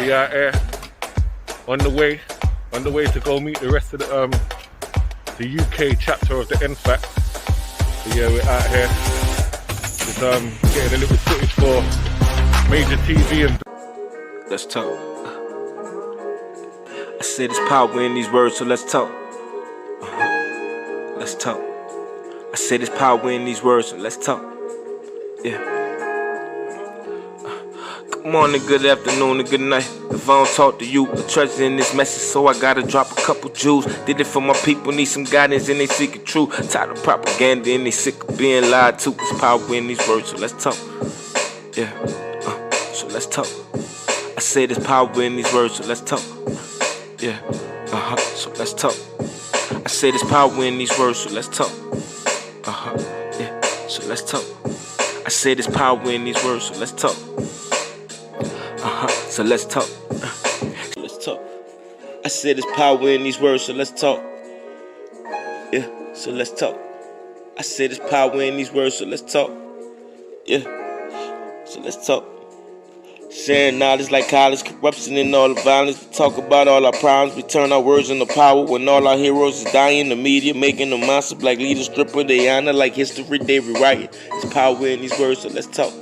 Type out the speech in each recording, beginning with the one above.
We out here on the way to go meet the rest of the UK chapter of the NFAC. So yeah, we're out here just getting a little footage for major TV and. Let's talk. I said there's power in these words, so let's talk. Let's talk. I said there's power in these words, so let's talk. Yeah. Good morning, good afternoon, and good night. If I don't talk to you, the treasure in this message, so I gotta drop a couple jewels. Did it for my people, need some guidance, and they seek it true. Tired of propaganda, and they sick of being lied to. There's power in these words, so let's talk. Yeah. So let's talk. I say there's power in these words, so let's talk. Yeah, so let's talk. I say there's power in these words, so let's talk. Yeah, so let's talk. I say there's power in these words, so let's talk. So let's talk. So let's talk. I say there's power in these words, so let's talk. Yeah, so let's talk. I say there's power in these words, so let's talk. Yeah, so let's talk. Sharing knowledge like college, corruption and all the violence. We talk about all our problems, we turn our words into power. When all our heroes is dying, the media making them monster. Black leaders stripper, they honor like history, they rewrite it. There's power in these words, so let's talk.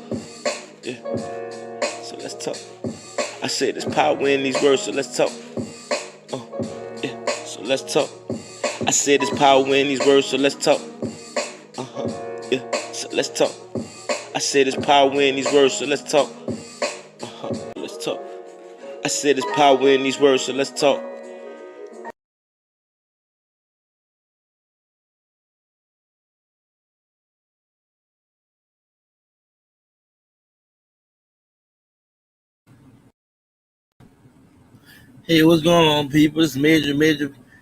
Yeah, so let's talk. I said there's power in these words, so let's talk. Yeah, so let's talk. I said there's power in these words, so let's talk. Yeah, so let's talk. I said there's power in these words, so let's talk. Let's talk. I said there's power in these words, so let's talk. Hey, what's going on, people? It's Major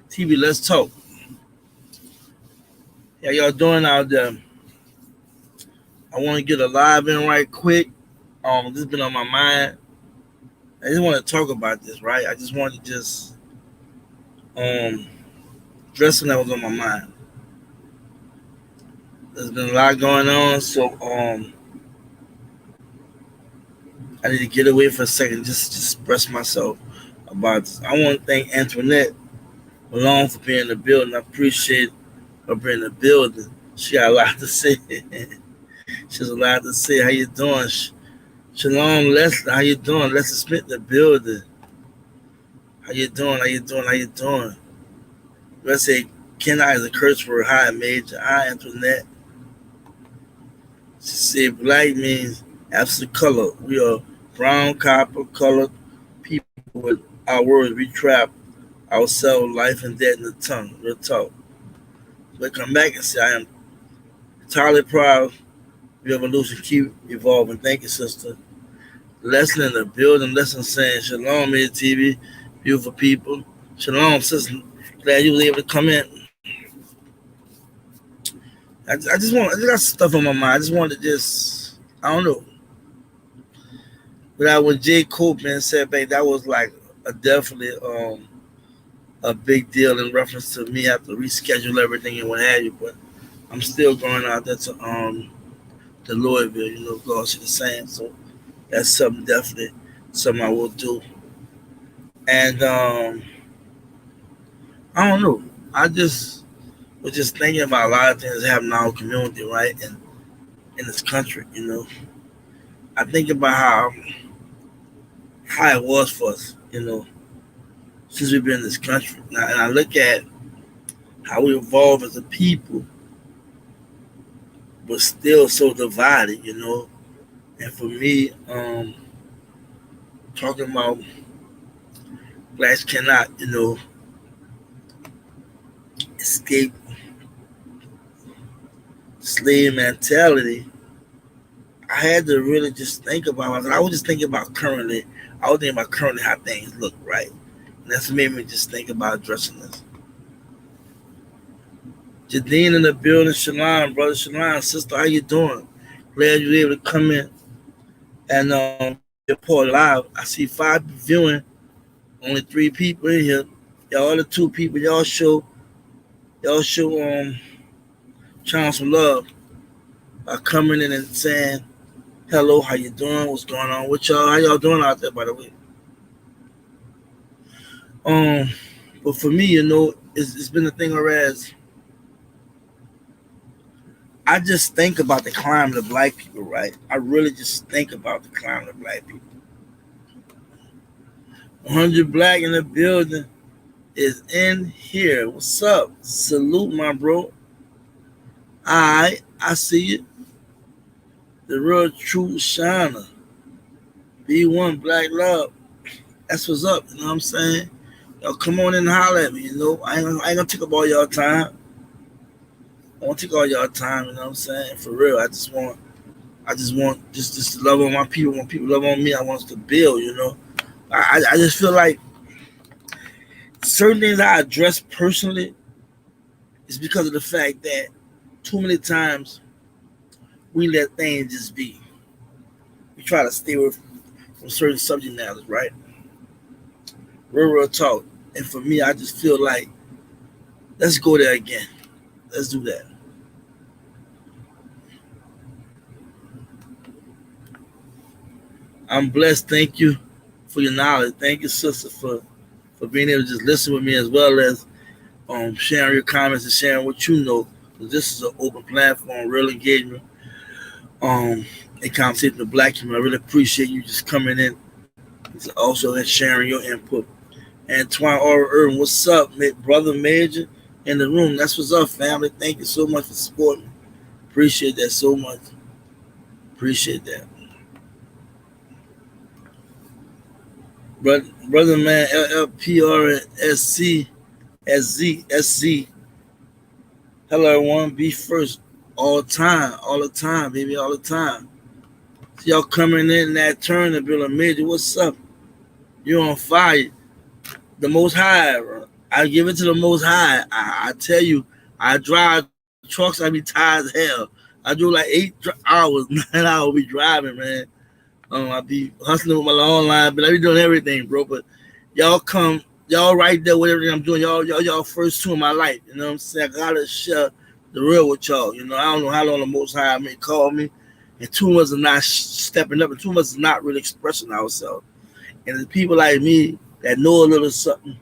TV. Let's talk. How y'all doing out there? I want to get a live in right quick. This has been on my mind. I just want to talk about this, right? I just want to address something that was on my mind. There's been a lot going on, so I need to get away for a second, just express myself about this. I want to thank Antoinette Malone for being in the building. I appreciate her being in the building. She got a lot to say. She has a lot to say. How you doing? Shalom, Leslie. How you doing? Leslie Smith in the building. How you doing? Let's say Kenai is a curse word. Hi, Major. Hi, Antoinette. She said black means absolute color. We are brown, copper, colored people with our words. We trap ourselves, life and death in the tongue. Real talk. But come back and say, I am entirely proud of revolution. Keep evolving. Thank you, sister. Lesson in the building. Lesson saying, Shalom, Major TV. Beautiful people. Shalom, sister. Glad you were able to come in. I just got stuff on my mind. I just wanted to I don't know. But when Jay Copeman said, babe, that was like definitely a big deal in reference to me having to reschedule everything and what have you. But I'm still going out there to Louisville, God see the same. So that's something I will do. And I don't know. I was just thinking about a lot of things happening in our community, right? And in this country, I think about how it was for us, since we've been in this country. Now, and I look at how we evolve as a people, but still so divided, And for me, talking about blacks cannot, escape slave mentality. I had to really just think about it. I was just thinking about currently. I was thinking about currently how things look, right? And that's made me just think about addressing this. Jadine in the building, Shalom, brother Shalom, sister, how you doing? Glad you were able to come in and report live. I see 5 viewing, only 3 people in here. Y'all other 2 people, y'all show showing some love by coming in and saying hello, how you doing? What's going on with y'all? How y'all doing out there, by the way? But for me, it's been a thing whereas I just think about the climate of black people, right? I really just think about the climate of black people. 100 Black in the building is in here. What's up? Salute, my bro. I see you. The real true shiner. B1 Black Love. That's what's up. You know what I'm saying? Y'all come on in and holler at me. I ain't gonna take up all y'all time. I won't take all y'all time. You know what I'm saying? For real. I just want just to love on my people. When people love on me, I want us to build. I just feel like certain things I address personally is because of the fact that too many times we let things just be. We try to stay away from certain subject matters, right? Real talk. And for me, I just feel like let's go there again. Let's do that. I'm blessed. Thank you for your knowledge. Thank you, sister, for being able to just listen with me as well as sharing your comments and sharing what you know. This is an open platform, real engagement, and conversation with black people. I really appreciate you just coming in. It's also and sharing your input. Antoine Aura Irvin, what's up, brother Major in the room? That's what's up, family. Thank you so much for supporting. Appreciate that so much. Appreciate that. Brother man, LLPRSC SZ. Hello everyone, be first all the time, baby, all the time. So y'all coming in that turn to build a major. What's up? You're on fire. The Most High, bro. I give it to the Most High. I tell you, I drive trucks. I be tired as hell. I do like 8 hours, 9 hours. Be driving, man. I be hustling with my long line, but I be doing everything, bro. But y'all right there with everything I'm doing. Y'all first two in my life. You know what I'm saying? I gotta share the real with y'all. I don't know how long the Most High may call me, and two of us are not stepping up, and two of us are not really expressing ourselves. And the people like me that know a little something,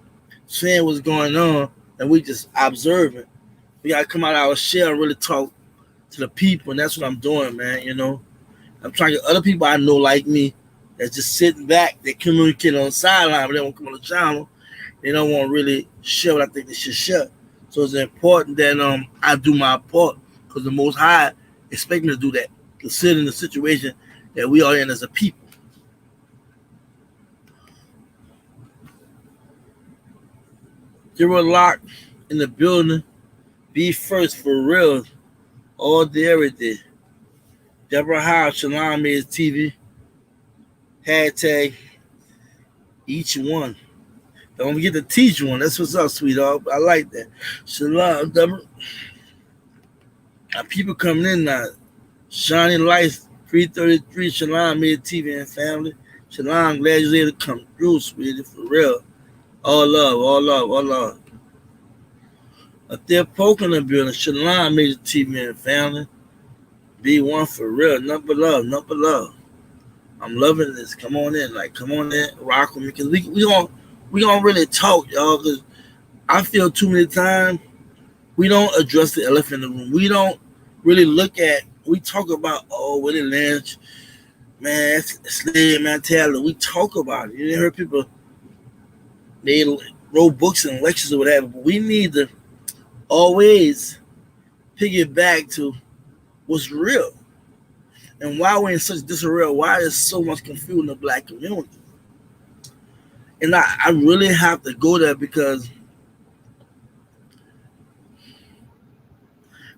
saying what's going on, and we just observing. We gotta come out of our shell and really talk to the people, and that's what I'm doing, man. I'm trying to get other people I know like me that's just sitting back. They communicate on the sideline, but they won't come on the channel. They don't want to really share what I think they should share. So it's important that I do my part because the Most High expect me to do that, to sit in the situation that we are in as a people. Zero Lock in the building. Be first for real. All day, every day. Deborah Howe, Shalom is TV. Hashtag each one. Don't forget to teach one. That's what's up, sweetheart. I like that. Shalom, Deborah. People coming in now. Shining Lights 333. Shalom made TV and family. Shalom, glad you're able to come through, sweetie, for real. All love, all love, all love. Up there poking the building. Shalom made TV and family. Be one for real. Number love, number love. I'm loving this. Come on in, come on in, rock with me, cause we gonna really talk, y'all. Cause I feel too many times we don't address the elephant in the room. We don't really look at. We talk about Willie Lynch, man, slave mentality. We talk about it. You heard people they wrote books and lectures or whatever, but we need to always pick it back to what's real. And why we're in such disarray, why there's so much confusion in the black community. And I really have to go there because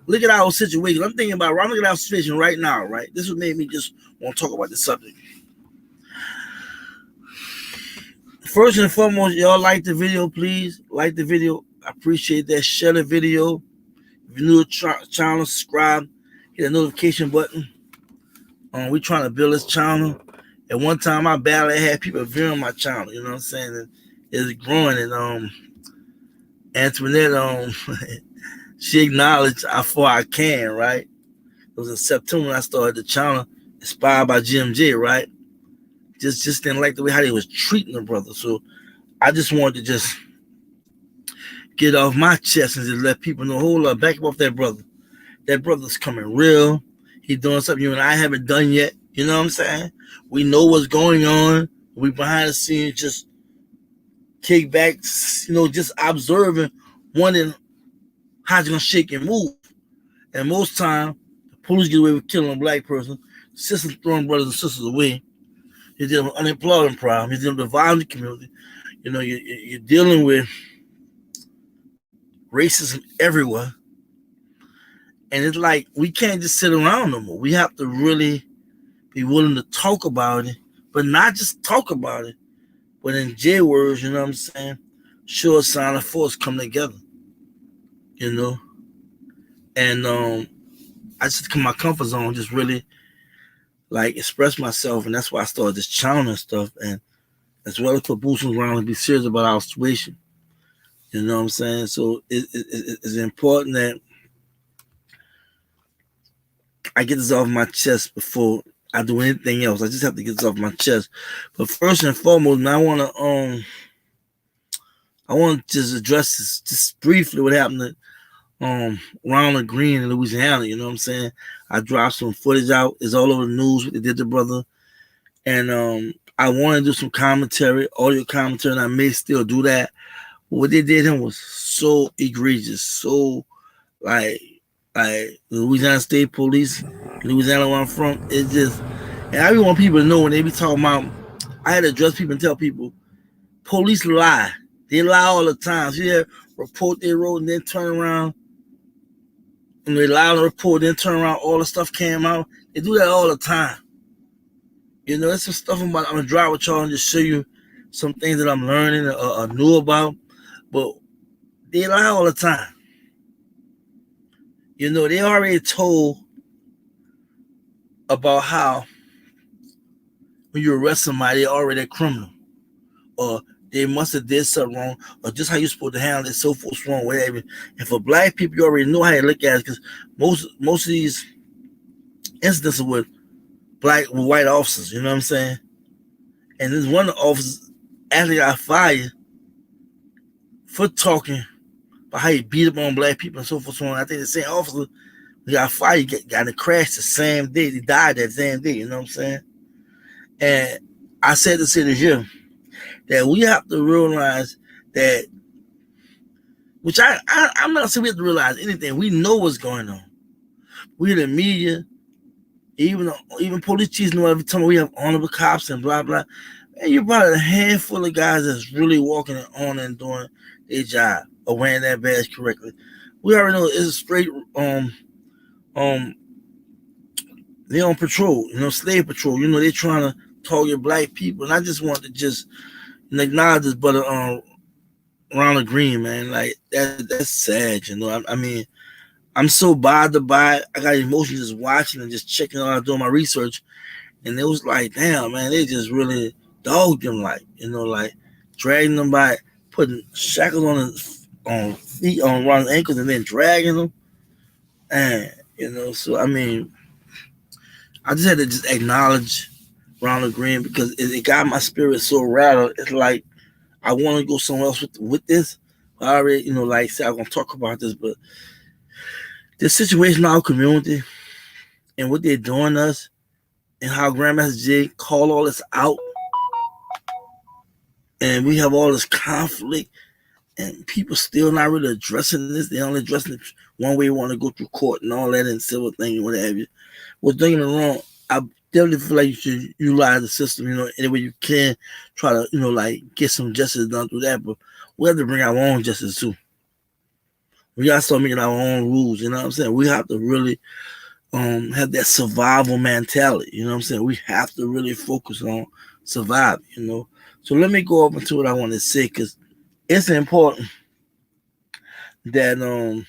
look at our situation. I'm thinking about, I'm looking at our situation right now, right? This what made me just want to talk about this subject. First and foremost, y'all like the video, please. Like the video. I appreciate that. Share the video. If you're new to the channel, subscribe. Hit the notification button. We're trying to build this channel. At one time, I barely had people viewing my channel. You know what I'm saying? And it's growing. And Antoinette, she acknowledged how far I can, right? It was in September when I started the channel, inspired by GMJ, right? Just didn't like the way how they was treating the brother. So I just wanted to just get off my chest and just let people know, hold up, back off that brother. That brother's coming real. He's doing something you and I haven't done yet. You know what I'm saying? We know what's going on. We behind the scenes just kick back, just observing, wondering how it's gonna shake and move. And most time, the police get away with killing a black person, sisters throwing brothers and sisters away. You're dealing with unemployment problem. You're dealing with the violent community. You're dealing with racism everywhere. And it's like we can't just sit around no more. We have to really be willing to talk about it, but not just talk about it, but in J words, you know what I'm saying? Show a sign of force, come together. And I just come my comfort zone, just really like express myself, and that's why I started this channel and stuff, and as well as put boots on the ground and be serious about our situation. You know what I'm saying? So it's important that I get this off my chest before I do anything else. I just have to get this off my chest. But first and foremost, man, I want to just address this just briefly what happened to Ronald Greene in Louisiana. You know what I'm saying? I dropped some footage out. It's all over the news what they did to brother. And I want to do some commentary, audio commentary, and I may still do that. But what they did to him was so egregious, so like Louisiana State Police, Louisiana where I'm from, it's just, and I really want people to know when they be talking about, I had to address people and tell people, police lie. They lie all the time. So you report they wrote and then turn around, and they lie on the report, then turn around, all the stuff came out. They do that all the time. There's some stuff I'm going to drive with y'all and just show you some things that I'm learning or knew about, but they lie all the time. They already told about how when you arrest somebody, they're already a criminal, or they must have did something wrong, or just how you're supposed to handle it, so forth, wrong, whatever. And for black people, you already know how to look at it, because most of these incidents are with white officers, you know what I'm saying? And there's one of the officers actually got fired for talking about how he beat up on black people and so forth, so on. I think the same officer got fired, got in a crash the same day. He died that same day, you know what I'm saying? And I said to say this here, that we have to realize that, which I'm not saying we have to realize anything. We know what's going on. We the media, even police chiefs know every time we have honorable cops and blah, blah. And you're probably a handful of guys that's really walking on and doing their job or wearing that badge correctly. We already know it's a straight, they're on patrol, slave patrol. They're trying to target black people. And I just want to just acknowledge this brother, Ronald Greene, man. Like, that's sad, I mean, I'm so bothered by it. I got emotions just watching and just checking out, doing my research. And it was like, damn, man, they just really dogged him, like dragging them by, putting shackles on his feet, around his ankles, and then dragging them. And, so, I mean, I just had to just acknowledge Ronald Greene because it got my spirit so rattled. It's like, I want to go somewhere else with this. I already, like I said, I'm going to talk about this, but the situation in our community and what they're doing to us and how Grandmaster Jay called all this out, and we have all this conflict and people still not really addressing this. They're only addressing it one way. They want to go through court and all that and civil thing and what have you. Well, don't get me wrong, I definitely feel like you should utilize the system, any way you can, try to, get some justice done through that, but we have to bring our own justice too. We got to start making our own rules, you know what I'm saying? We have to really have that survival mentality, you know what I'm saying? We have to really focus on surviving, So let me go up into what I want to say, because it's important that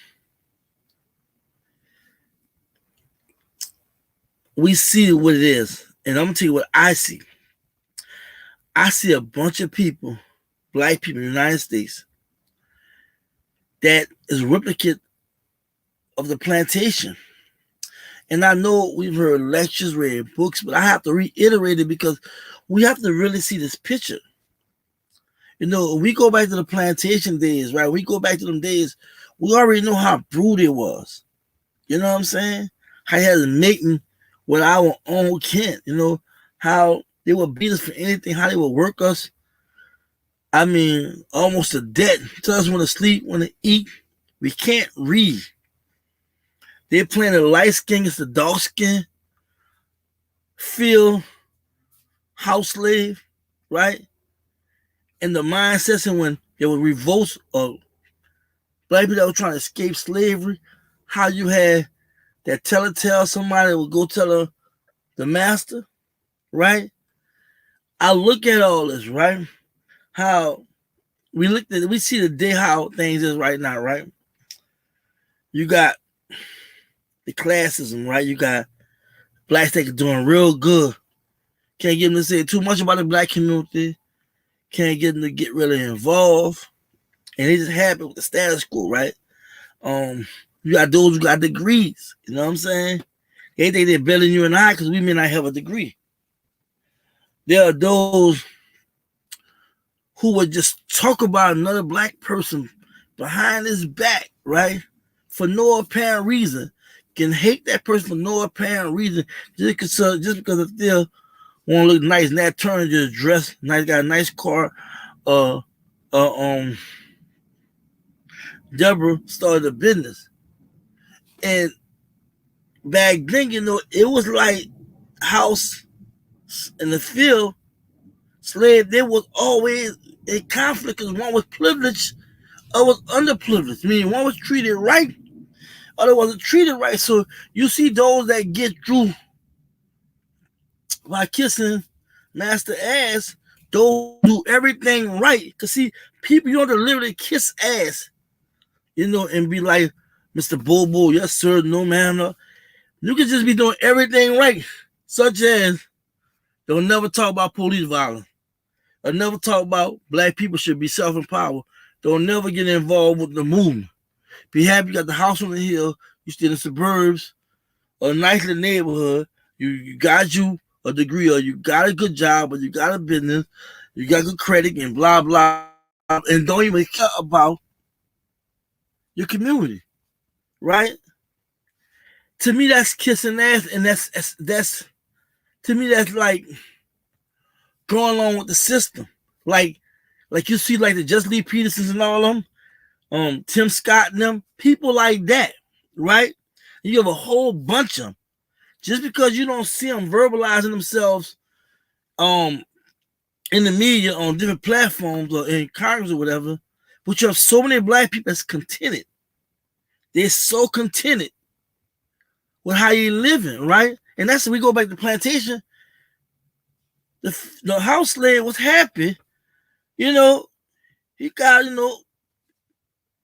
we see what it is. And I'm going to tell you what I see. I see a bunch of people, black people in the United States, that is a replicate of the plantation. And I know we've heard lectures, read books, but I have to reiterate it because we have to really see this picture. You know, we go back to the plantation days, right? We go back to them days, we already know how brutal it was. You know what I'm saying? How you had to mating with our own kin, you know, how they would beat us for anything, how they would work us. I mean, almost to death. Tell us when to sleep, when to eat. We can't read. They're playing the light skin against the dark skin. Feel house slave, right? And the mindsets, and when there were revolts of black people that were trying to escape slavery, how you had that tell somebody would go tell the master, right? I look at all this, right? How we see the day how things is right now, right? You got the classism, right? You got blacks that are doing real good. Can't get them to say too much about the black community. Can't get them to get really involved. And they just happy with the status quo, right? You got those who got degrees. You know what I'm saying? They think they're better than you and I because we may not have a degree. There are those who would just talk about another black person behind his back, right? For no apparent reason. Can hate that person for no apparent reason just because they want to look nice. And that turn just dressed nice, got a nice car. Deborah started a business. And back then, you know, it was like house in the field, slave, there was always a conflict because one was privileged, or was underprivileged. Meaning one was treated right, other wasn't treated right. So you see those that get through by kissing master ass, those do everything right. Because see, people, you don't have to literally kiss ass, you know, and be like, Mr. Bobo, yes sir, no ma'am. No. You can just be doing everything right, such as they'll never talk about police violence. They'll never talk about black people should be self-empowered. They'll never get involved with the movement. Be happy you got the house on the hill, you still in the suburbs, a nice little neighborhood, you got you a degree, or you got a good job, or you got a business, you got good credit, and blah, blah, and don't even care about your community, right? To me, that's kissing ass, and that's to me, that's like going along with the system. Like you see, like the Just Lee Petersons and all of them, Tim Scott and them, people like that, right? You have a whole bunch of them. Just because you don't see them verbalizing themselves in the media on different platforms or in Congress or whatever, but you have so many black people that's contented. They're so contented with how you living, right? And that's when we go back to plantation. The house slave was happy, you know, he got, you know,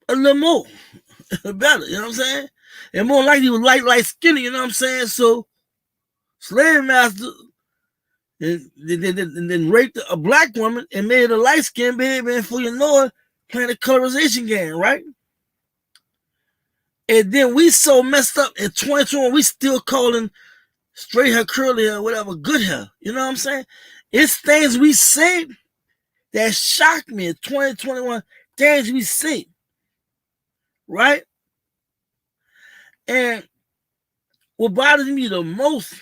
a little more better, you know what I'm saying? And more likely he was light skinny, you know what I'm saying? So slave master and then raped a black woman and made a light skinned baby, and for you know it, playing the colorization game, right? And then we so messed up in 2021, we still calling straight hair, curly hair, whatever, good hair. You know what I'm saying? It's things we say that shocked me in 2021, things we say, right? And what bothers me the most,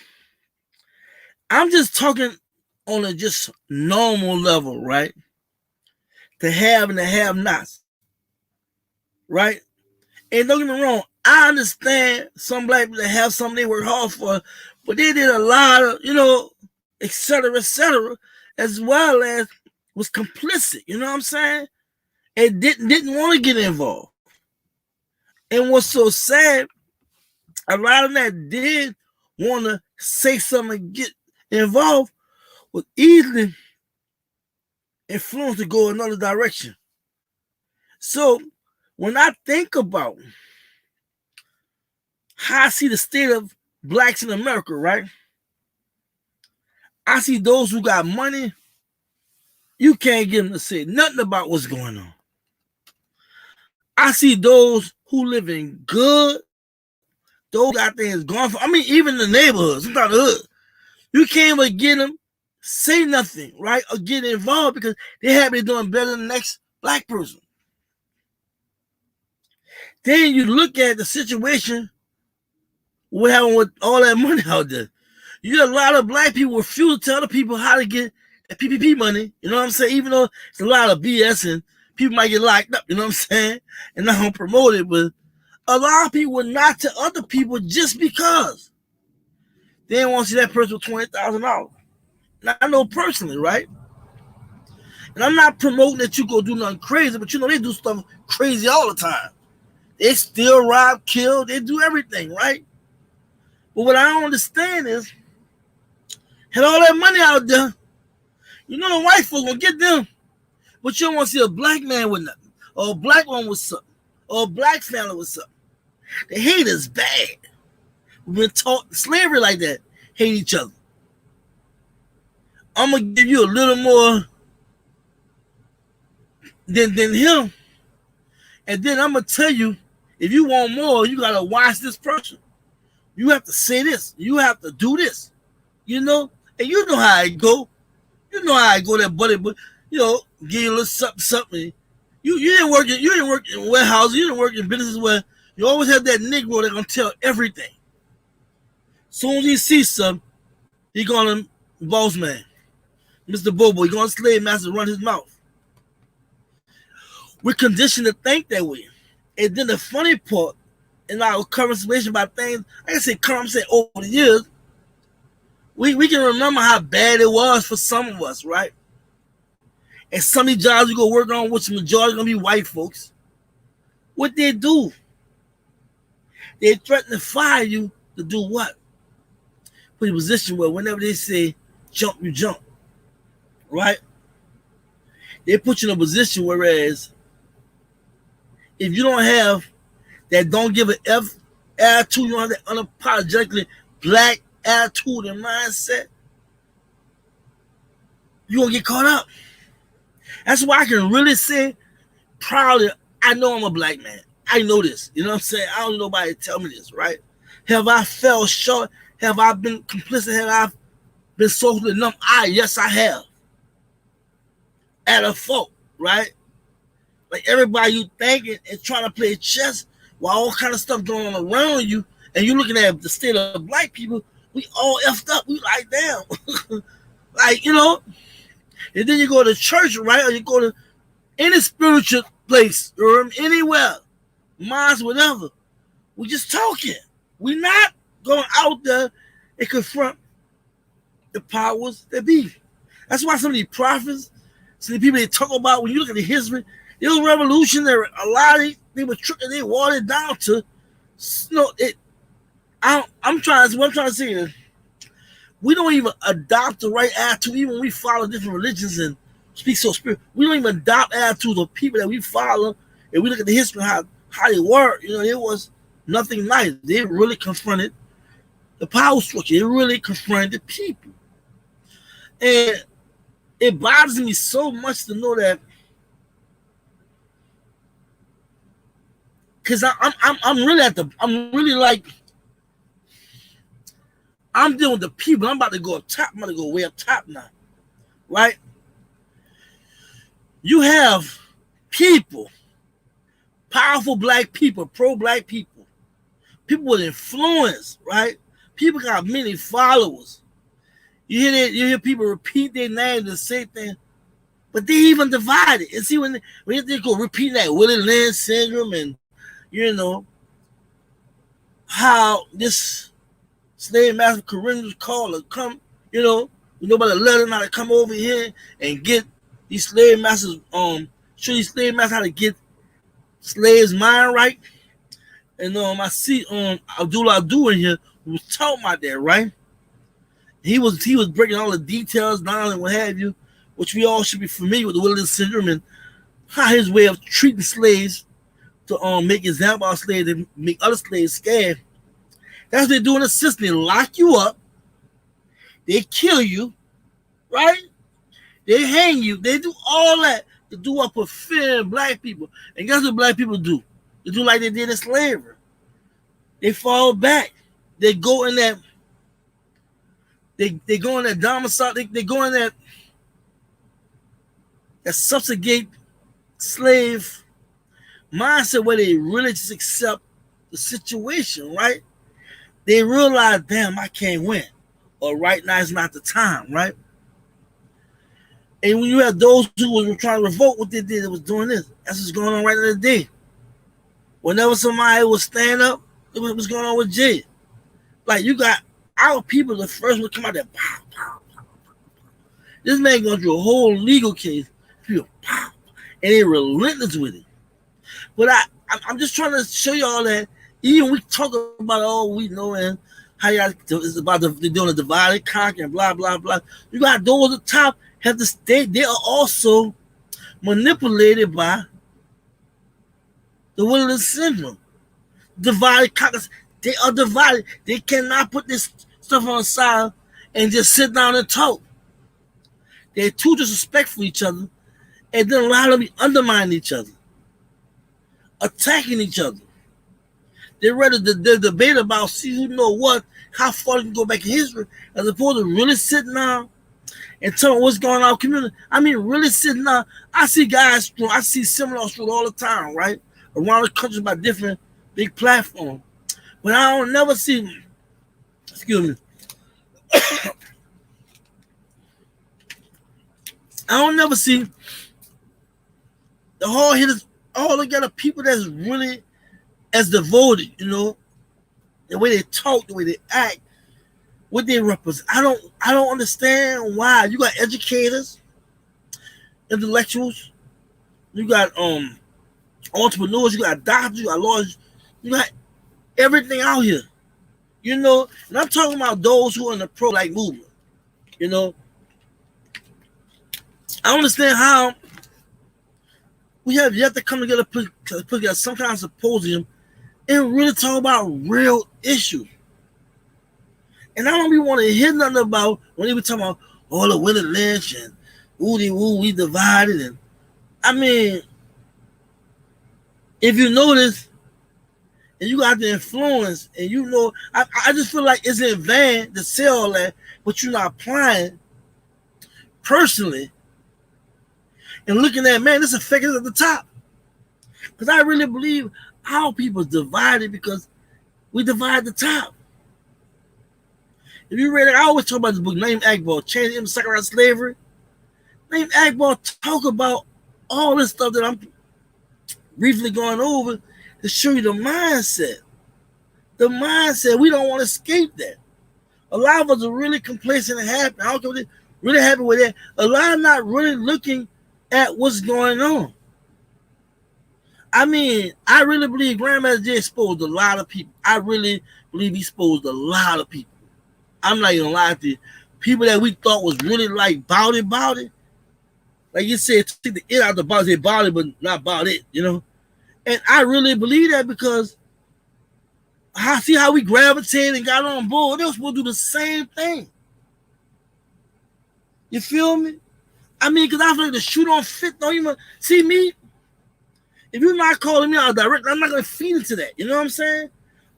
I'm just talking on a just normal level, right? The have and the have-nots, right? And don't get me wrong, I understand some black people that have something they work hard for, but they did a lot of, you know, et cetera, as well as was complicit, you know what I'm saying? And didn't want to get involved. And what's so sad, a lot of them that did want to say something and get involved was easily influenced to go another direction. So when I think about how I see the state of blacks in America, right? I see those who got money, you can't get them to say nothing about what's going on. I see those who live in good, those got things going for. I mean, even the neighborhoods, sometimes the hood, you can't even get them say nothing, right, or get involved because they have been doing better than the next black person. Then you look at the situation we're having with all that money out there. You got a lot of black people refuse to tell the people how to get that PPP money. You know what I'm saying? Even though it's a lot of BS and people might get locked up, you know what I'm saying? And not gonna promote it, but a lot of people will not tell other people just because they didn't want to see that person with $20,000. Now, I know personally, right? And I'm not promoting that you go do nothing crazy, but you know they do stuff crazy all the time. They steal, rob, kill, they do everything, right? But what I don't understand is, had all that money out there, you know the white folks gonna get them, but you don't want to see a black man with nothing, or a black one with something, or a black family with something. They hate us bad. We've been taught slavery like that, hate each other. I'm gonna give you a little more than him, and then I'm gonna tell you, if you want more, you gotta watch this person. You have to say this. You have to do this. You know, and you know how I go. You know how I go there, buddy. But you know, give you a little something. You didn't work in warehouses. You didn't work in businesses where you always have that Negro that gonna tell everything. Soon as he sees something, he gonna boss man, Mr. Bobo. He gonna slave master run his mouth. We're conditioned to think that way. And then the funny part in our conversation about things, like I said, over the years, we can remember how bad it was for some of us, right? And some of these jobs you go work on, which the majority gonna be white folks. What they do? They threaten to fire you to do what? Put you in a position where whenever they say jump, you jump, right? They put you in a position whereas if you don't have that don't give an F attitude, you don't have that unapologetically black attitude and mindset, you're going to get caught up. That's why I can really say proudly, I know I'm a black man. I know this. You know what I'm saying? I don't need nobody to tell me this, right? Have I fell short? Have I been complicit? Have I been socially numb? Yes, I have. At a fault, right? Like everybody you thinking and trying to play chess while all kind of stuff going on around you, and you looking at the state of black people, we all effed up. We like, damn. Like, you know, and then you go to church, right? Or you go to any spiritual place or anywhere, mosque, whatever. We just talking. We're not going out there and confront the powers that be. That's why some of these prophets, some of the people they talk about, when you look at the history, it was revolutionary. A lot of they were tricking, they watered down to, you know, it. What I'm trying to say is, we don't even adopt the right attitude, even when we follow different religions and speak so spirit. We don't even adopt attitudes of people that we follow, and we look at the history of how they were. You know, it was nothing nice. They really confronted the power structure. They really confronted the people, and it bothers me so much to know that, because I'm dealing with the people. I'm about to go up top. I'm about to go way up top now, right? You have people, powerful black people, pro-black people, people with influence, right? People got many followers. You hear people repeat their names and say things, but they even divided. And see, when they go repeat that Willie Lynch Syndrome, and you know how this slave master Corinthians called to come, you know about the letter now to come over here and get these slave masters, show these slave masters how to get slaves' mind right. And I see Abdullah in here who was talking about that, right? He was breaking all the details down and what have you, which we all should be familiar with, the Willie Lynch Syndrome and how his way of treating slaves to make example of slaves and make other slaves scared. That's what they do in the system. They lock you up, they kill you, right? They hang you. They do all that to do up with fear in black people. And guess what black people do? They do like they did in slavery. They fall back. They go in They go in that domicile. They go in that subjugate slave mindset where they really just accept the situation, right? They realize, damn, I can't win, or right now is not the time, right? And when you have those who were trying to revolt, what they did, it was doing this. That's what's going on right now today. Whenever somebody would stand up, it was what's going on with Jay. Like, you got our people, the first one come out there, pow, pow, pow. This man going through a whole legal case, people, pow, and they relentless with it. But I'm just trying to show y'all that even we talk about all we know and how y'all it's about they're doing a divided conquer and blah blah blah. You got those at the top have to stay. They are also manipulated by the Willie Lynch Syndrome. Divided conquer. They are divided. They cannot put this stuff on the side and just sit down and talk. They're too disrespectful for each other, and then allow them to undermine each other, attacking each other. They're ready to debate about see who know what, how far they can go back in history, as opposed to really sitting down and telling what's going on in our community. I mean, really sitting down. I see guys, I see seminars all the time, right? Around the country by different big platforms. But I don't never see, excuse me, I don't never see the hard hitters, all together people that's really as devoted, you know, the way they talk, the way they act, what they represent. I don't understand why. You got educators, intellectuals, you got entrepreneurs, you got doctors, you got lawyers, you got everything out here, you know. And I'm talking about those who are in the pro-life movement, you know. I don't understand how we have yet to come together, put together some kind of symposium and really talk about real issues. And I don't be want to hear nothing about when they be talking about all the Willie Lynch and we divided. And I mean, if you notice and you got the influence and you know, I just feel like it's in vain to say all that, but you're not applying personally and looking at, man, this affects us at the top. Because I really believe our people divided because we divide the top. If you read it, I always talk about this book, Named Akbar, Change the Sacrifice Slavery. Named Akbar talk about all this stuff that I'm briefly going over to show you the mindset. The mindset, we don't want to escape that. A lot of us are really complacent and happy. I don't care what they really happy with that. A lot of not really looking at what's going on. I mean, I really believe Grandmaster Jay exposed a lot of people. I really believe he exposed a lot of people. I'm not even gonna lie to you. People that we thought was really like about it. Like you said, take the it out the box, they about it, but not about it, you know? And I really believe that because I see how we gravitated and got on board. They were supposed to do the same thing. You feel me? I mean, because I feel like the shoe don't fit, don't even see me. If you're not calling me out direct, I'm not gonna feed into that. You know what I'm saying?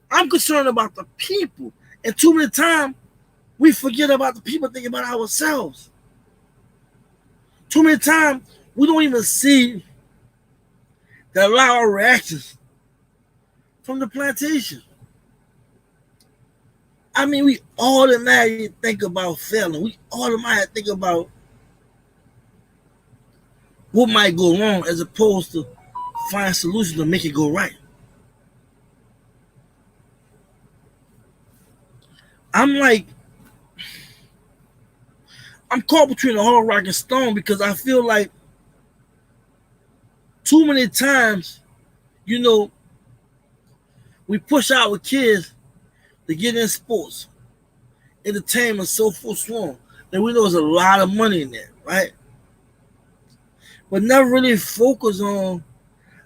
I'm concerned about the people. And too many times we forget about the people, thinking about ourselves. Too many times we don't even see that a lot of our reactions from the plantation. I mean, we automatically think about failing. We automatically think about what might go wrong as opposed to find solutions to make it go right. I'm caught between a hard rock and stone because I feel like too many times, you know, we push our kids to get in sports, entertainment, so forth, so on. And we know there's a lot of money in there, right? But never really focus on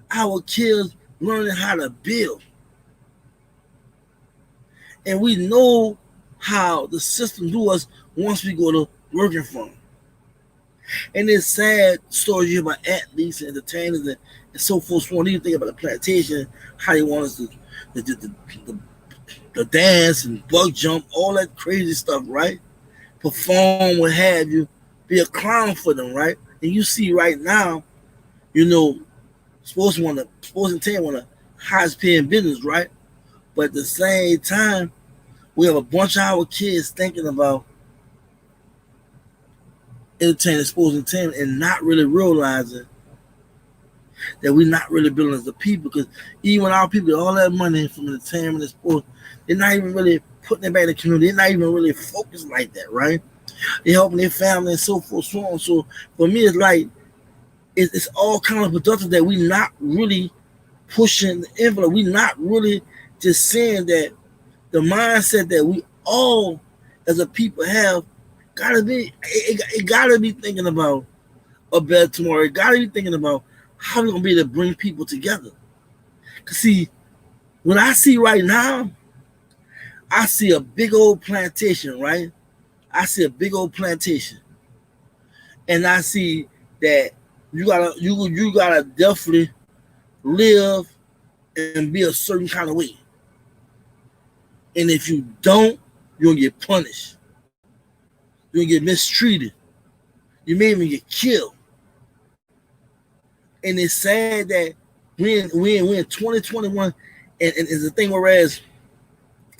our kids learning how to build. And we know how the system do us once we go to working for them. And it's sad stories you hear about athletes and entertainers and so forth. So on. You think about the plantation, how they want us to the dance and bug jump, all that crazy stuff, right? perform, what have you, be a clown for them, right? And you see right now, sports and team want the highest paying business, right? But at the same time, we have a bunch of our kids thinking about entertaining, sports, and entertainment, and not really realizing that we're not really building as a people. Because even our people get all that money from entertainment and sports, they're not even really putting it back in the community. They're not even really focused like that, right? They're helping their family and so forth, so on. So for me, it's like it's all counterproductive that we're not really pushing the envelope. We're not really just saying that the mindset that we all as a people have gotta be, it gotta be thinking about a better tomorrow. It gotta be thinking about how we're gonna be able to bring people together. Cause see, what I see right now, I see a big old plantation, right? I see a big old plantation. And I see that you gotta definitely live and be a certain kind of way. And if you don't, you're gonna get punished. You're gonna get mistreated. You may even get killed. And it's sad that we're in 2021, and it's a thing, whereas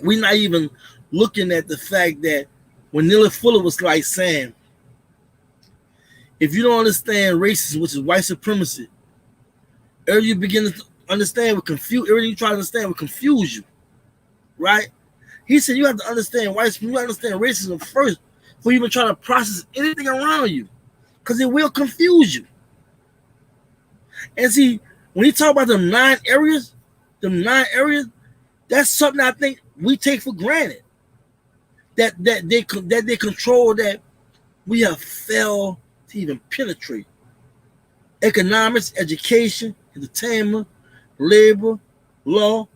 we're not even looking at the fact that when Neely Fuller was like saying, if you don't understand racism, which is white supremacy, early you begin to understand with confuse. Everything you try to understand will confuse you, right? He said you have to understand white supremacy, you understand racism first before you even try to process anything around you, because it will confuse you. And see, when you talk about them nine areas, that's something I think we take for granted. That they control, that we have failed to even penetrate. Economics, education, entertainment, labor, law,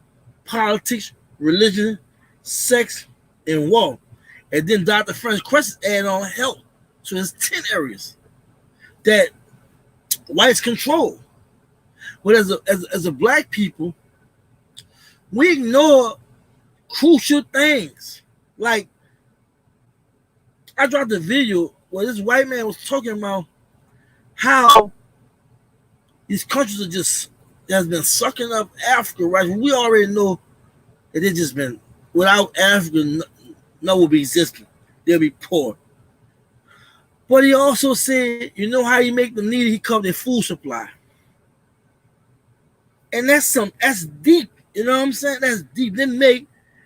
politics, religion, sex, and war. And then Dr. French questions add on health. So there's 10 areas that whites control. But as a black people, we ignore crucial things. Like, I dropped a video where this white man was talking about how these countries has been sucking up Africa, right? We already know that it's just been, without Africa, no will be existing. They'll be poor. But he also said, you know how you make them needy? He covered their food supply. And that's deep. You know what I'm saying? That's deep. Then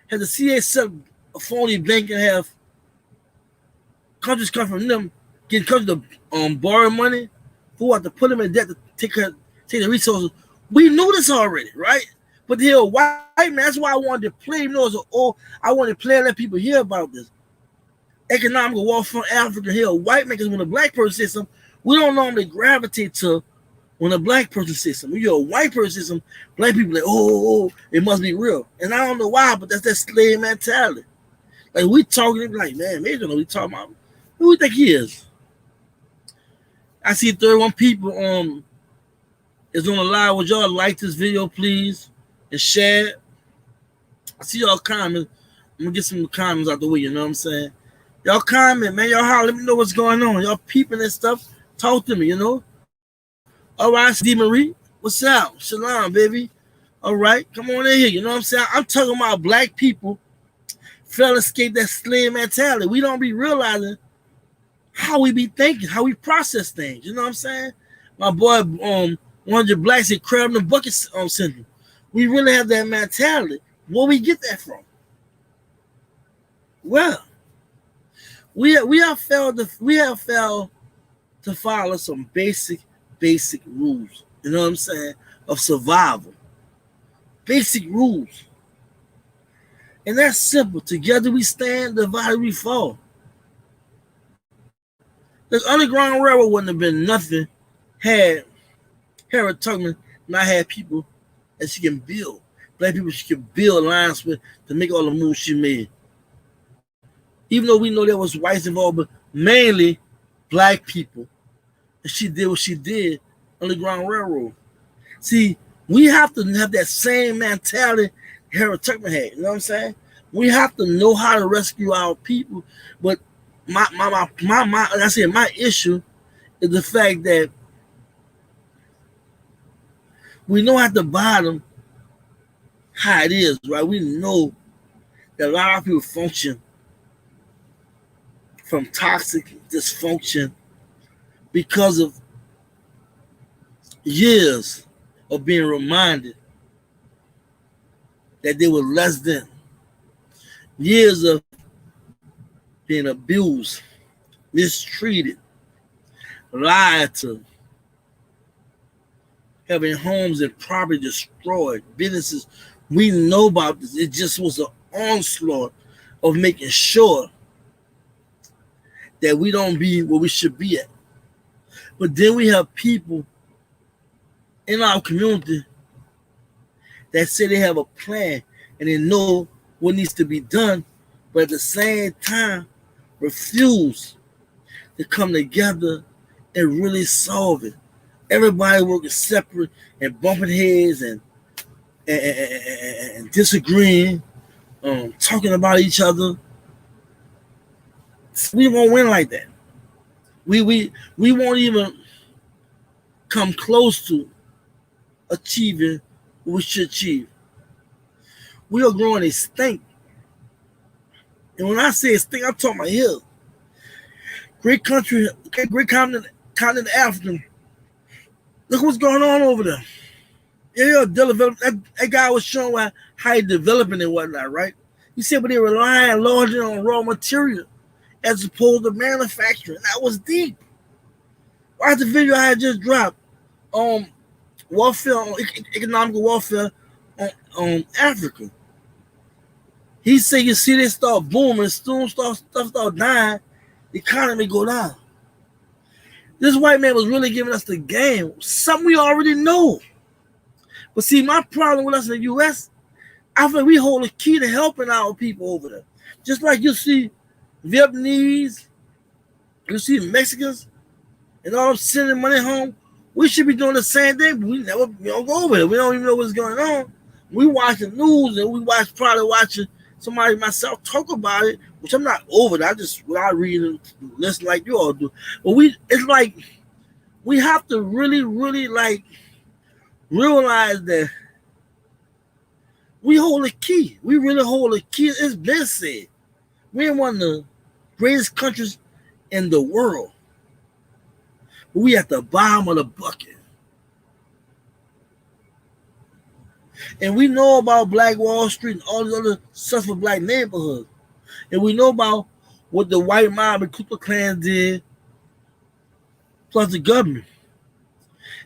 have the CA set up a phony bank and have countries come from them, get countries to borrow money, who have to put them in debt to take the resources. We knew this already, right? But the white man, that's why I wanted to play, I wanted to play and let people hear about this. Economical warfare from Africa here, white man, because when a black person says something, we don't normally gravitate to when a black person says something. When you're a white person says something, black people like, oh, it must be real. And I don't know why, but that's that slave mentality. Like, we talking, like, man, maybe don't know what we talking about. Who do you think he is? I see 31 people is on the live. Would y'all like this video, please, and share it? I see y'all comment. I'm gonna get some comments out the way, you know what I'm saying? Y'all comment, man. Y'all holler, let me know what's going on. Y'all peeping and stuff. Talk to me, you know? All right, Steve Marie, what's up? Shalom, baby. All right, come on in here. You know what I'm saying? I'm talking about black people fell escape that slave mentality. We don't be realizing how we be thinking, how we process things. You know what I'm saying? My boy, 100 Blacks said crab in the bucket syndrome. We really have that mentality. Where we get that from? Well, we have failed to follow some basic rules. You know what I'm saying? Of survival. Basic rules. And that's simple. Together we stand, divided we fall. The Underground Railroad wouldn't have been nothing had Harriet Tubman not had people that she can build. Black people she could build lines with to make all the moves she made. Even though we know there was whites involved, but mainly black people. And she did what she did on the Underground Railroad. See, we have to have that same mentality Harriet Tubman had. You know what I'm saying? We have to know how to rescue our people, but like I said, my issue is the fact that we know at the bottom how it is, right? We know that a lot of people function from toxic dysfunction because of years of being reminded that they were less than, years of being abused, mistreated, lied to, having homes and property destroyed, businesses. We know about this. It just was an onslaught of making sure that we don't be where we should be at. But then we have people in our community that say they have a plan and they know what needs to be done, but at the same time refuse to come together and really solve it. Everybody working separate and bumping heads and disagreeing, talking about each other. We won't win like that. We won't even come close to achieving what we should achieve. We are growing a stink. And when I say stink, I'm talking about here. Great country, great continent Africa. Look what's going on over there. Yeah, that guy was showing how he developing and whatnot, right? He said, but they're relying largely on raw material as opposed to manufacturing. That was deep. Watch the video I had just dropped on warfare, on economical warfare on Africa. He said, you see, they start booming, stuff start dying, the economy go down. This white man was really giving us the game, something we already know. But see, my problem with us in the U.S., I feel like we hold a key to helping our people over there. Just like you see Vietnamese, you see Mexicans, and all them sending money home. We should be doing the same thing, but we don't go over there. We don't even know what's going on. We watch the news and we probably watching somebody myself talk about it, which I'm not over that. I just what I read and listen like you all do. But it's like we have to really, really like realize that we hold a key. We really hold a key. It's been said. We're one of the greatest countries in the world. But we at the bottom of the bucket. And we know about Black Wall Street and all these other successful black neighborhoods. And we know about what the white mob and Ku Klux Klan did, plus the government.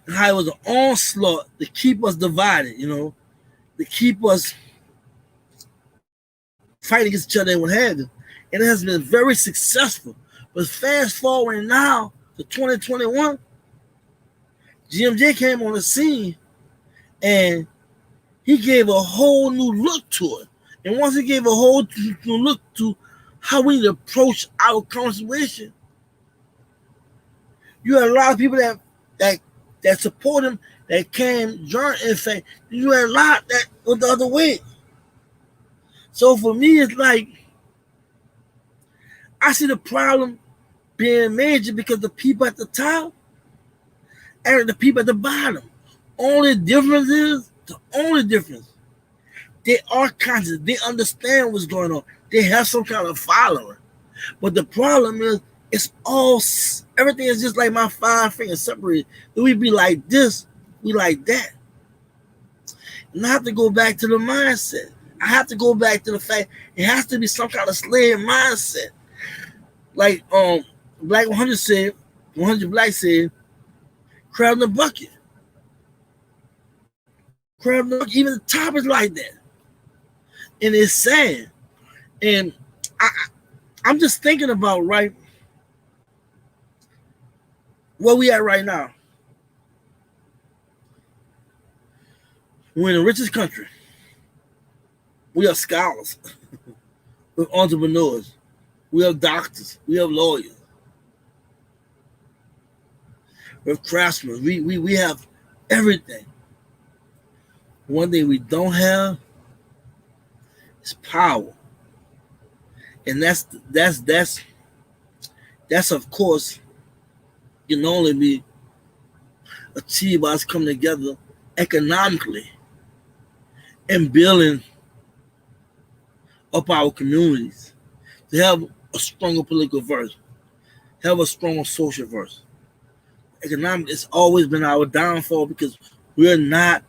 And how it was an onslaught to keep us divided, to keep us fighting against each other and what have you. And it has been very successful. But fast forward now to 2021, GMJ came on the scene and he gave a whole new look to it. And once he gave a whole new look to how we need to approach our conversation, you had a lot of people that support him, that came join. In fact, you had a lot that went the other way. So for me, it's like I see the problem being major because the people at the top and the people at the bottom. The only difference, they are conscious. They understand what's going on. They have some kind of following. But the problem is, everything is just like my 5 fingers separated. We be like this, we like that. And I have to go back to the mindset. I have to go back to the fact it has to be some kind of slave mindset. Like Black 100 said, 100 Black said, crab in the bucket. Crab in the bucket, even the top is like that. And it's sad. And I'm just thinking about, right, where we at right now. We're in the richest country. We have scholars. We have entrepreneurs. We have doctors. We have lawyers. We have craftsmen. We have everything. One thing we don't have is power. And that's That's, of course, can only be achieved by us coming together economically and building up our communities to have a stronger political verse, have a stronger social verse. Economic has always been our downfall because we're not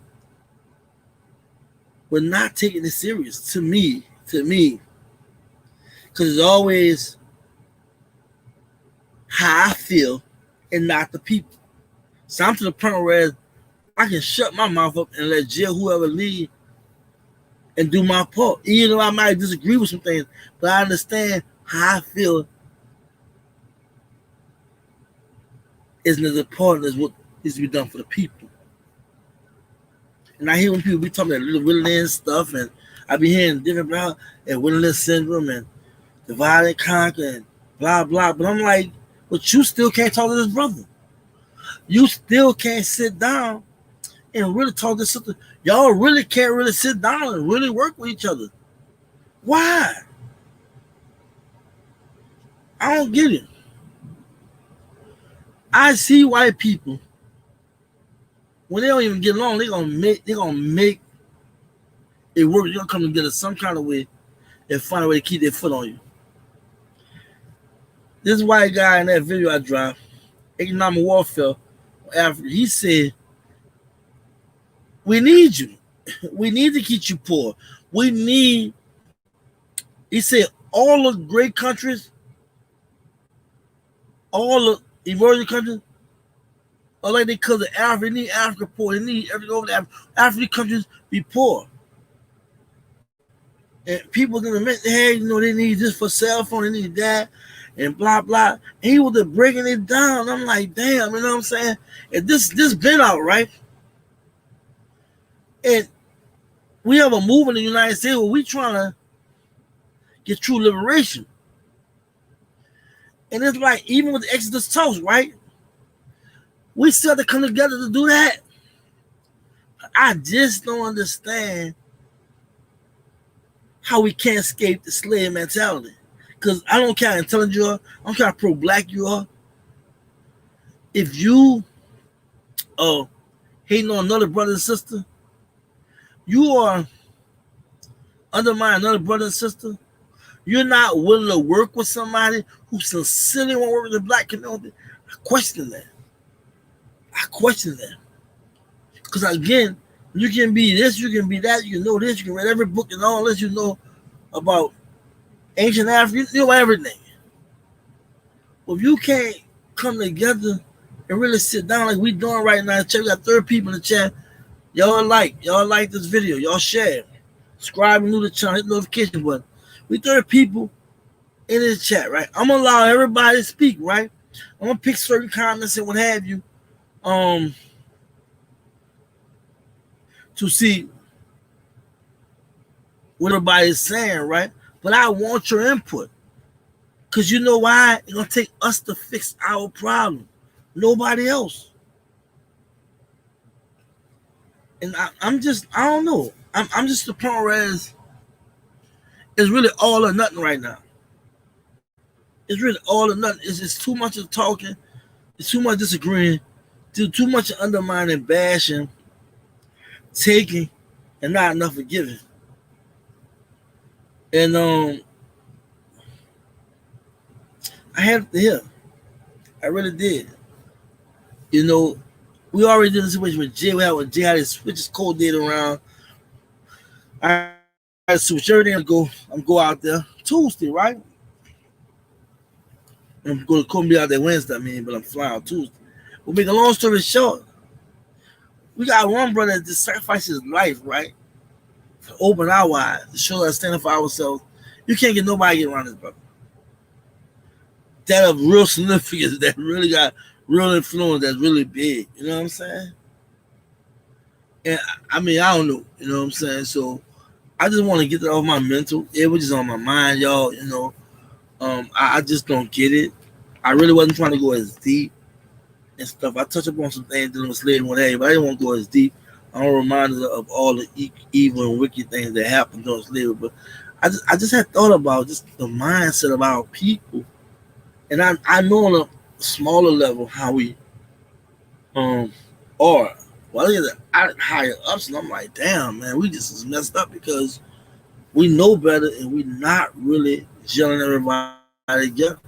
taking it serious. To me, because it's always how I feel and not the people. So I'm to the point where I can shut my mouth up and let jail whoever lead and do my part. Even though I might disagree with some things, but I understand how I feel isn't as important as what needs to be done for the people. And I hear when people be talking about little Willie Lynch stuff, and I be hearing different about and Willie Lynch Syndrome and divide and conquer and blah blah. But I'm like, but you still can't talk to this brother. You still can't sit down and really talk to sister. Y'all really can't really sit down and really work with each other. Why? I don't get it. I see white people when they don't even get along, they're gonna make it work. They're gonna come together some kind of way and find a way to keep their foot on you. This white guy in that video I dropped, economic warfare, after he said, we need you. We need to keep you poor. He said, all the great countries, all the emerging countries, are like they cause of Africa. They need Africa poor. They need everything over there. African countries be poor. And people are gonna admit, hey, they need this for cell phone, they need that, and blah blah. And he was just breaking it down. I'm like, damn, you know what I'm saying? And this been out, right? And we have a movement in the United States where we trying to get true liberation. And it's like, even with the Exodus talks, right? We still have to come together to do that. I just don't understand how we can't escape the slave mentality. Because I don't care how intelligent you are, I don't care how pro-black you are. If you hating on another brother and sister, you are undermining another brother and sister. You're not willing to work with somebody who sincerely want to work with the black community. I question that. Because again, you can be this, you can be that, you can know this, you can read every book and all this, you know about ancient Africa, you know everything. Well, if you can't come together and really sit down like we doing right now, check, we got 30 people in the chat. Y'all like this video, y'all share, subscribe and do the channel, hit the notification button. We 30 people in this chat, right? I'm gonna allow everybody to speak, right? I'm gonna pick certain comments and what have you, to see what everybody is saying, right? But I want your input. Because you know why? It's going to take us to fix our problem. Nobody else. And I don't know. I'm just the point where it's really all or nothing right now. It's really all or nothing. It's too much of talking. It's too much disagreeing. Too much undermining, bashing, taking, and not enough of giving. And I had to hear. I really did. We already did a situation with Jay. When Jay had to switch his code date around. I had to switch everything and go out there Tuesday, right? I'm going to be out there Wednesday, but I'm flying out Tuesday. We'll make a long story short. We got one brother that just sacrificed his life, right? To open our eyes, to show us stand up for ourselves. You can't get nobody to get around this brother. That of real significance, that really got real influence, that's really big. You know what I'm saying? And I don't know. You know what I'm saying? So I just want to get that off my mental. It was just on my mind, y'all. I just don't get it. I really wasn't trying to go as deep and stuff. I touched upon some things dealing with slavery and what have you, but I didn't want to go as deep. I don't remind us of all the evil and wicked things that happened during slavery. But I just had thought about just the mindset of our people And I know on a smaller level how we are. Well, I get higher ups, and I'm like, damn, man, we just is messed up because we know better and we not really gelling everybody together.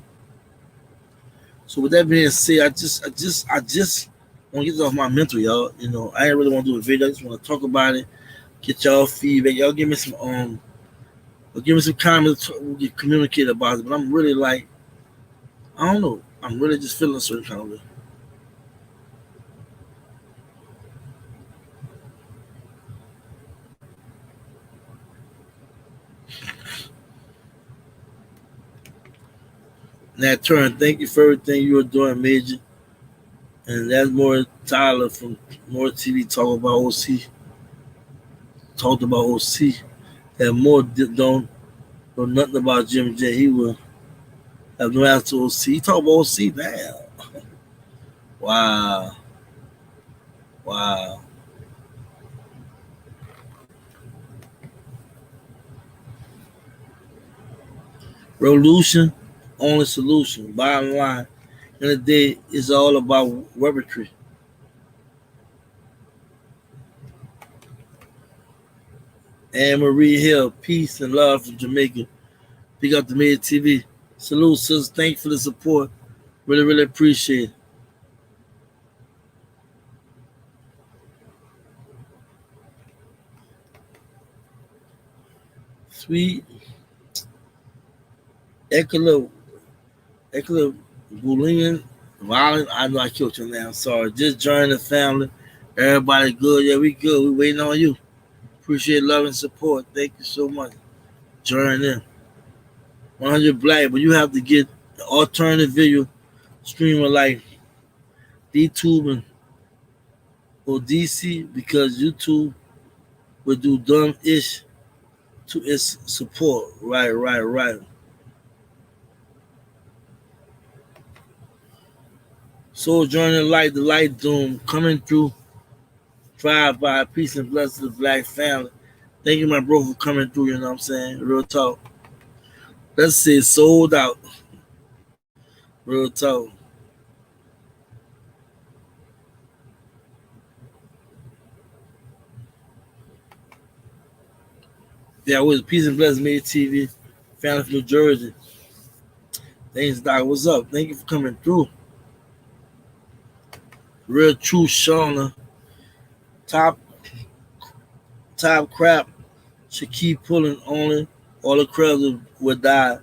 So with that being said, I just want to get this off my mental, y'all. You know, I ain't really want to do a video. I just want to talk about it, get y'all feedback. Y'all give me some comments. We'll get communicate about it. But I'm really like, I don't know. I'm really just feeling a certain kind of way. Nat Turn, thank you for everything you are doing, Major. And that's more Tyler from More TV talk about OC. Talked about OC. And more don't know nothing about Jim J. He will have no answer to OC. He talk about OC now. Wow. Wow. Revolution, only solution. Bottom line, in the day, it's all about weaponry. Anne Marie Hill, peace and love from Jamaica. Pick up the Mid TV. Salute, sister. Thank you for the support. Really, really appreciate it. Sweet Ekala Bullion Violent. I know I killed your name. I'm sorry. Just join the family. Everybody good. Yeah, we good. We waiting on you. Appreciate love and support. Thank you so much. Join in. 100 Black, but you have to get the alternative video streamer like DTube and or DC because YouTube will do dumb ish to its support. Right. So joining light, the light doom coming through. Drive by, peace and blessings to the Black family. Thank you, my bro, for coming through. You know what I'm saying? Real talk. Let's say sold out. Real talk. Yeah, with peace and blessings, Made TV, family from New Jersey. Thanks, Doc. What's up? Thank you for coming through. Real true Shauna. Top crap should keep pulling only. All the crabs will die.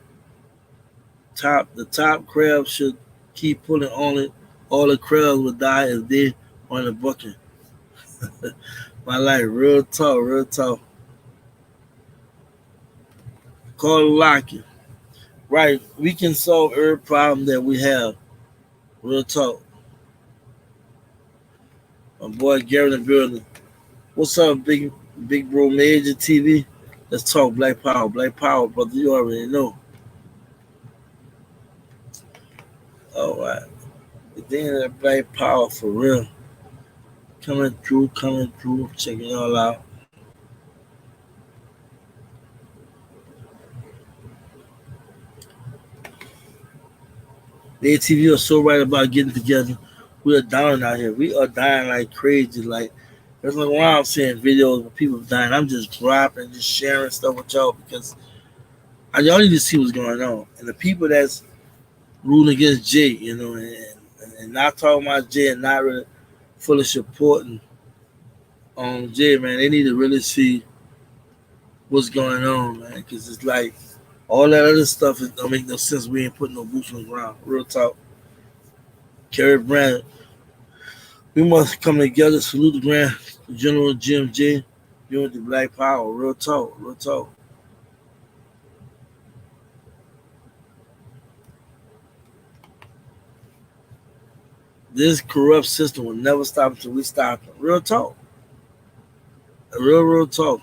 The top crab should keep pulling only. All the crabs will die if they on the bucket. My life, real talk. Call Locky. Right, we can solve every problem that we have. Real talk. My boy Gary in the building. What's up, big bro Major TV? Let's talk Black Power. Black Power, brother. You already know. All right. The thing that Black Power for real. Coming through. Checking y'all out. The ATV are so right about getting together. We are dying out here. We are dying like crazy. Like, there's no why I'm seeing videos of people dying. I'm just dropping, just sharing stuff with y'all because y'all need to see what's going on. And the people that's ruling against Jay, you know, and not talking about Jay and not really fully supporting Jay, man, they need to really see what's going on, man, because it's like all that other stuff don't make no sense. We ain't putting no boots on the ground. Real talk. Kerry Brand. We must come together, salute the Grand General Jim J. Unity Black Power. Real talk. This corrupt system will never stop until we stop it. Real talk. Real talk.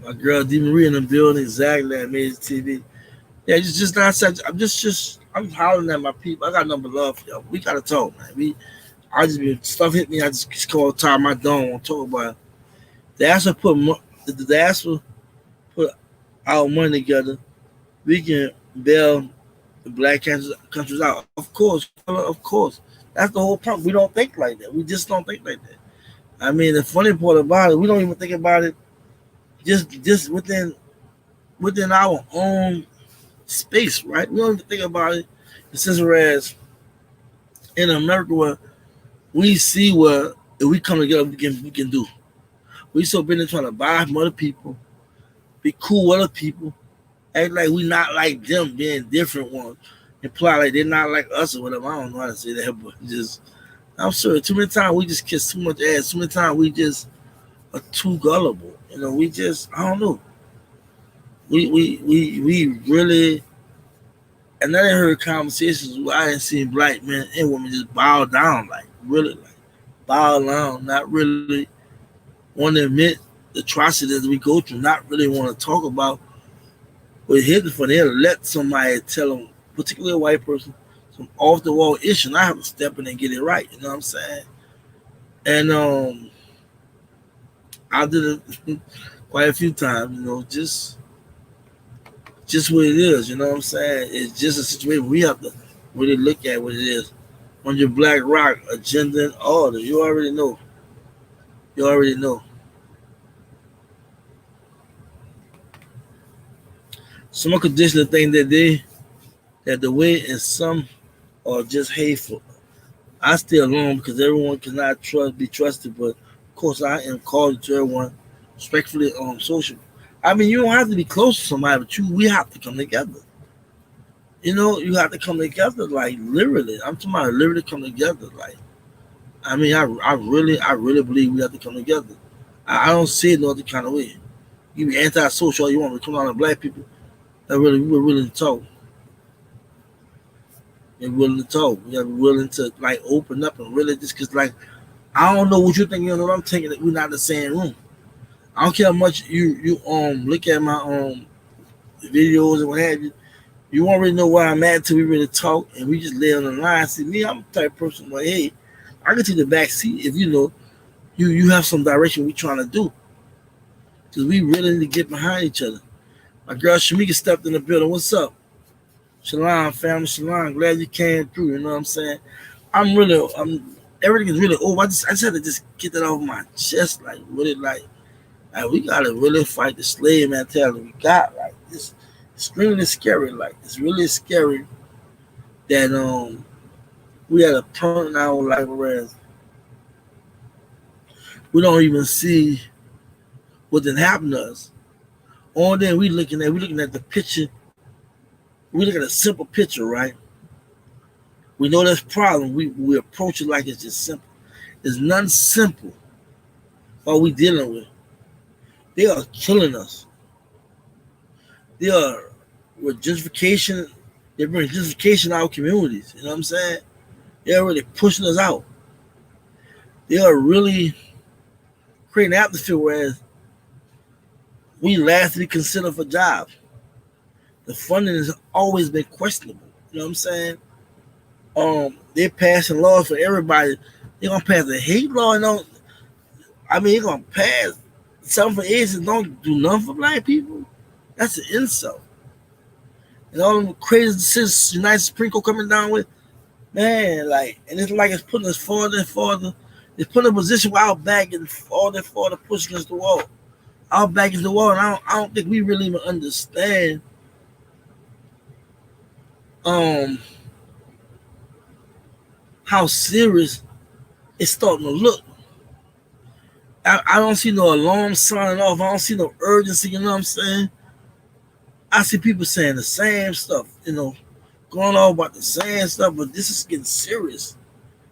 My girl D Marie in the building, exactly at Major TV. Yeah, just not such. I'm hollering at my people. I got nothing but love for y'all. We gotta talk, man. Stuff hit me. I just call time. I don't want to talk about it. The diaspora put our money together. We can bail the black countries out. Of course. That's the whole problem. We don't think like that. We just don't think like that. I mean, the funny part about it, we don't even think about it just within our own space, right? We don't even think about it. Since whereas in America, where we see what if we come together, we can do. We so busy trying to buy from other people, be cool with other people, act like we not like them, being different ones, imply like they're not like us or whatever. I don't know how to say that, but just I'm sorry. Too many times we just kiss too much ass. Too many times we just are too gullible. We just I don't know. We really. And then I heard conversations where I didn't see black men and women just bow down, like really, like bow down, not really want to admit the atrocities we go through, not really want to talk about what's hidden for them. Let somebody tell them, particularly a white person, some off the wall issue, and I have to step in and get it right. You know what I'm saying? And I did it quite a few times. Just what it is. You know what I'm saying? It's just a situation we have to really look at what it is. On your Black Rock agenda and order, you already know. You already know. Some unconditional thing that the way and some are just hateful. I stay alone because everyone cannot be trusted, but of course I am called to everyone respectfully on social. I mean, you don't have to be close to somebody, but we have to come together. You have to come together, like literally. I'm talking about literally come together. Like, I mean, I really believe we have to come together. I don't see it no other kind of way. You be anti-social, you want to come down on black people. That really, we're willing to talk. We're willing to talk. We're willing to like open up and really just because like I don't know what you think. What I'm thinking that we're not in the same room. I don't care how much you look at my videos and what have you. You won't really know where I'm at until we really talk and we just lay on the line. See me, I'm the type of person like, hey, I can take the back seat if you have some direction we trying to do. Because we really need to get behind each other. My girl Shamika stepped in the building. What's up? Shalom, family, shalom. Glad you came through. You know what I'm saying? Everything is really over. I just had to just get that off my chest. Like, really, like we gotta really fight the slave mentality we got. Like, it's really scary. Like, it's really scary that we had a point in our life where we don't even see what did happen to us. All day we looking at the picture. We look at a simple picture, right? We know there's problem. We approach it like it's just simple. There's nothing simple. What we dealing with. They are killing us. They are with gentrification. They bring gentrification to our communities. You know what I'm saying? They are really pushing us out. They are really creating an atmosphere where we lastly consider for jobs. The funding has always been questionable. You know what I'm saying? They're passing laws for everybody. They're gonna pass a hate law and they're gonna pass something for Asians and don't do nothing for black people. That's an insult. And all them crazy decisions United Supreme Court coming down with, man, like, and it's like it's putting us farther and farther. It's putting a position where our back is farther and farther pushed against the wall. Our back is the wall, and I don't think we really even understand how serious it's starting to look. I don't see no alarm signing off. I don't see no urgency, you know what I'm saying? I see people saying the same stuff, going on about the same stuff, but this is getting serious.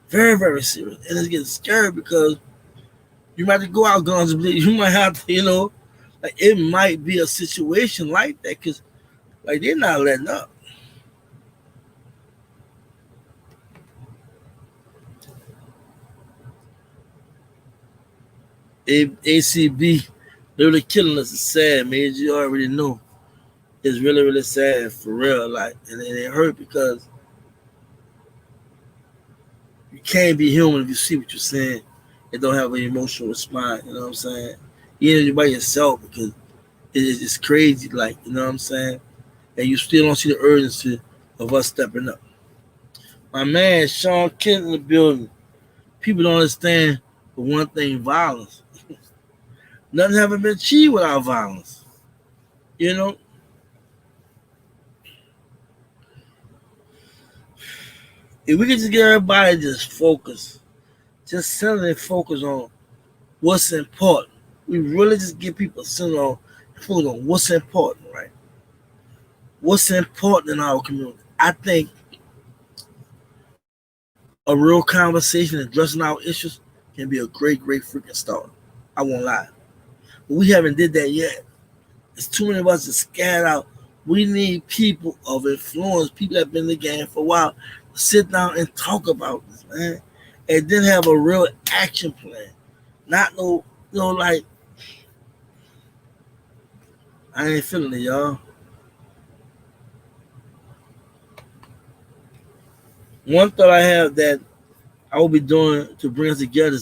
Very, very serious. And it's getting scary because you might have to go out guns and bleed. You might have to, like it might be a situation like that because like they're not letting up. ACB literally killing us. It's sad, man. You already know. It's really, really sad for real. Like, and it hurt because you can't be human if you see what you're saying and don't have an emotional response. You know what I'm saying? Even by yourself because it's crazy. Like, you know what I'm saying? And you still don't see the urgency of us stepping up. My man Sean Kent in the building. People don't understand, for one thing, violence. Nothing haven't been achieved without violence. You know, if we could just get everybody to just focus, just center and focus on what's important. We really just get people center on focus on what's important, right? What's important in our community. I think a real conversation addressing our issues can be a great freaking start. I won't lie. But we haven't did that yet. There's too many of us that scattered out. We need people of influence, people that have been in the game for a while, to sit down and talk about this, man. And then have a real action plan. Not like, I ain't feeling it, y'all. One thought I have that I will be doing to bring us together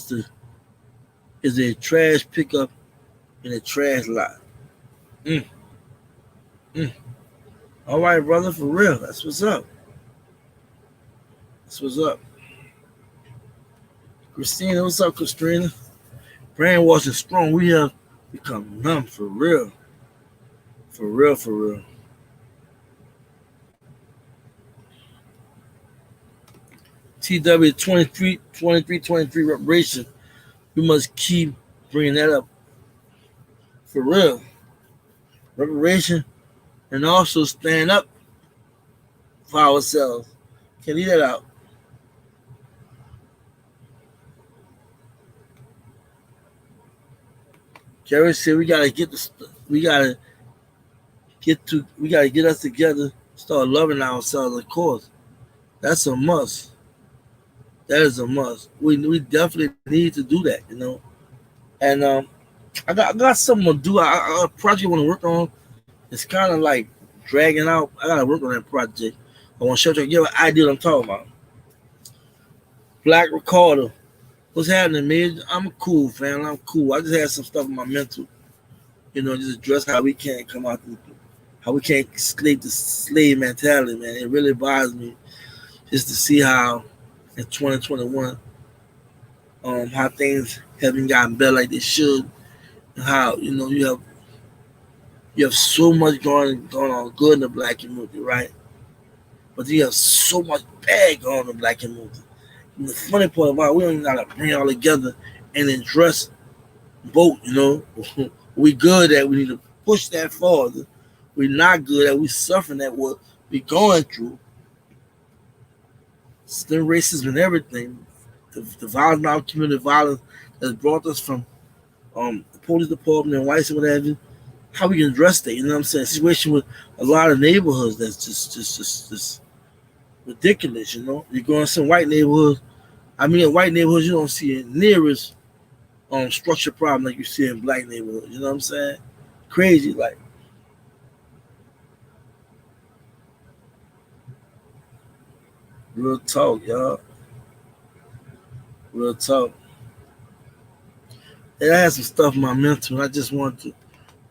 is a trash pickup in a trash lot. All right, brother, for real. That's what's up. That's what's up. Christina, what's up, Christina? Brainwashing strong. We have become numb for real. For real. TW 23 reparation. We must keep bringing that up. For real. Reparation and also stand up for ourselves. Can't leave that out. Jerry said we gotta get us together, start loving ourselves, of course. That's a must. That is a must. We definitely need to do that, you know. And I got something to do. I got a project I want to work on. It's kind of like dragging out. I gotta work on that project. I want to show you, give an idea what I'm talking about. Black Recorder. What's happening, man? I'm cool, fam. I'm cool. I just had some stuff in my mental. You know, just address how we can't come out, how we can't escape the slave mentality, man. It really bothers me just to see how in 2021, how things haven't gotten better like they should, and how you have so much going on good in the black community, right? But you have so much bad going on in the black community. And the funny part about it, we don't even gotta bring it all together and address both, you know. We good at we need to push that forward. We're not good at we suffering at what we going through. System racism and everything. The violence in our community, violence that's brought us from the police department and whites and whatever. How we can address that, you know what I'm saying? Situation with a lot of neighborhoods that's just ridiculous, you know. You go in some white neighborhoods. I mean, in white neighborhoods, you don't see it nearest structure problem like you see in black neighborhoods. You know what I'm saying? Crazy, like. Real talk, y'all. Real talk. And I had some stuff in my mental. I just want to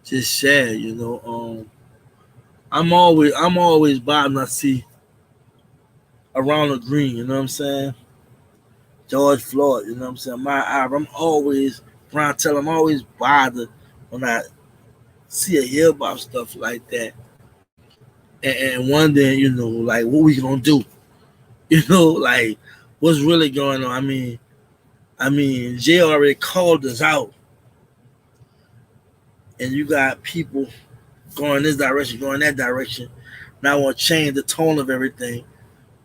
just share, you know. I'm always bothered when I see a Ronald Greene, you know what I'm saying? George Floyd, you know what I'm saying? I'm always bothered when I see or hear about stuff like that. And wondering, you know, like what we gonna do? You know, like what's really going on? I mean, Jay already called us out. And you got people going this direction, going that direction. Now I want to change the tone of everything.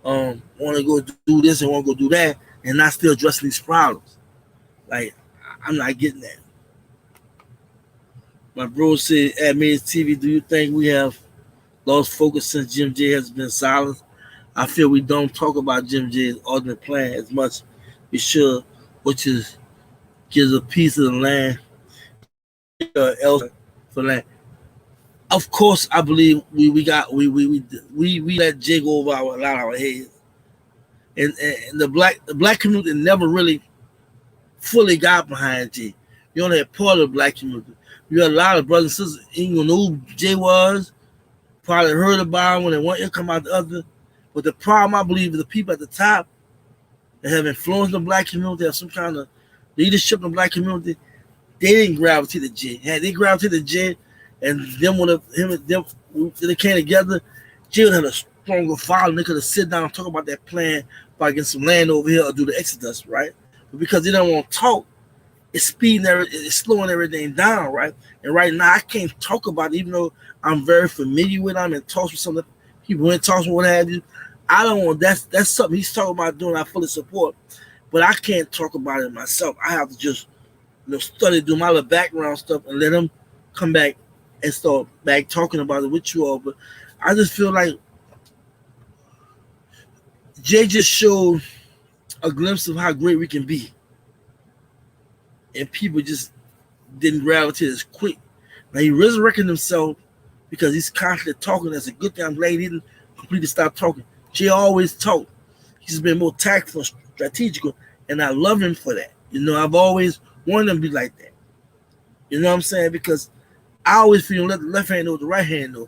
Want to go do this and want to go do that, and not still addressing these problems. Like, I'm not getting that. My bro said at Maze TV, do you think we have lost focus since Jim J has been silenced? I feel we don't talk about Jim J's ultimate plan as much as we should, which is gives a piece of the land else for land. Of course, I believe we let Jay go over a lot of our heads, and the black community never really fully got behind Jay. You only had part of the black community. You had a lot of brothers and sisters, even know who Jay was, probably heard about him when they want to come out the other, But the problem, I believe, is the people at the top that have influenced the black community, have some kind of leadership in the black community, they didn't gravitate to Jay. Had they gravitated to Jay, and them when him and them they came together, Jay would have a stronger following. They could have sit down and talk about that plan about getting some land over here or do the exodus, right? But because they don't want to talk, it's speeding it's slowing everything down, right? And right now I can't talk about it, even though I'm very familiar with them and talks with some of the people in talks with what have you. I don't want that's something he's talking about doing. I fully support, but I can't talk about it myself. I have to just study, do my little background stuff, and let him come back and start back talking about it with you all. But I just feel like Jay just showed a glimpse of how great we can be, and people just didn't gravitate as quick. Now he resurrected himself because he's constantly talking. That's a good thing. I'm glad he didn't completely stop talking. Jay always talked. He's been more tactful, strategical, and I love him for that. I've always wanted him to be like that. You know what I'm saying? Because I always feel let the left hand know what the right hand know.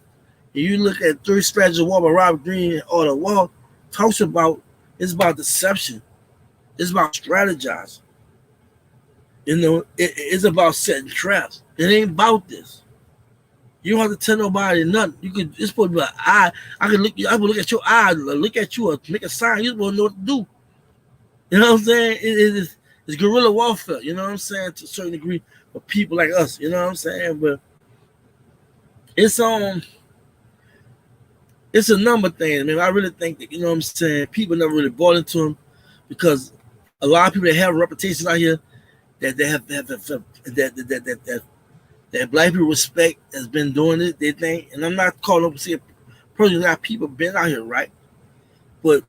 And you look at Three Strategies of War by Ronald Greene, or the War talks about, it's about deception. It's about strategizing. It's about setting traps. It ain't about this. You don't have to tell nobody nothing. It's supposed to be like, I can look at your eye, look at you, or make a sign. You're supposed to know what to do. You know what I'm saying? It's guerrilla warfare, you know what I'm saying, to a certain degree, for people like us, you know what I'm saying? But it's a number thing, man. I really think that, you know what I'm saying, people never really bought into them, because a lot of people that have reputations out here that they have that black people respect has been doing it, they think, and I'm not calling up and saying personally, not people been out here, right? But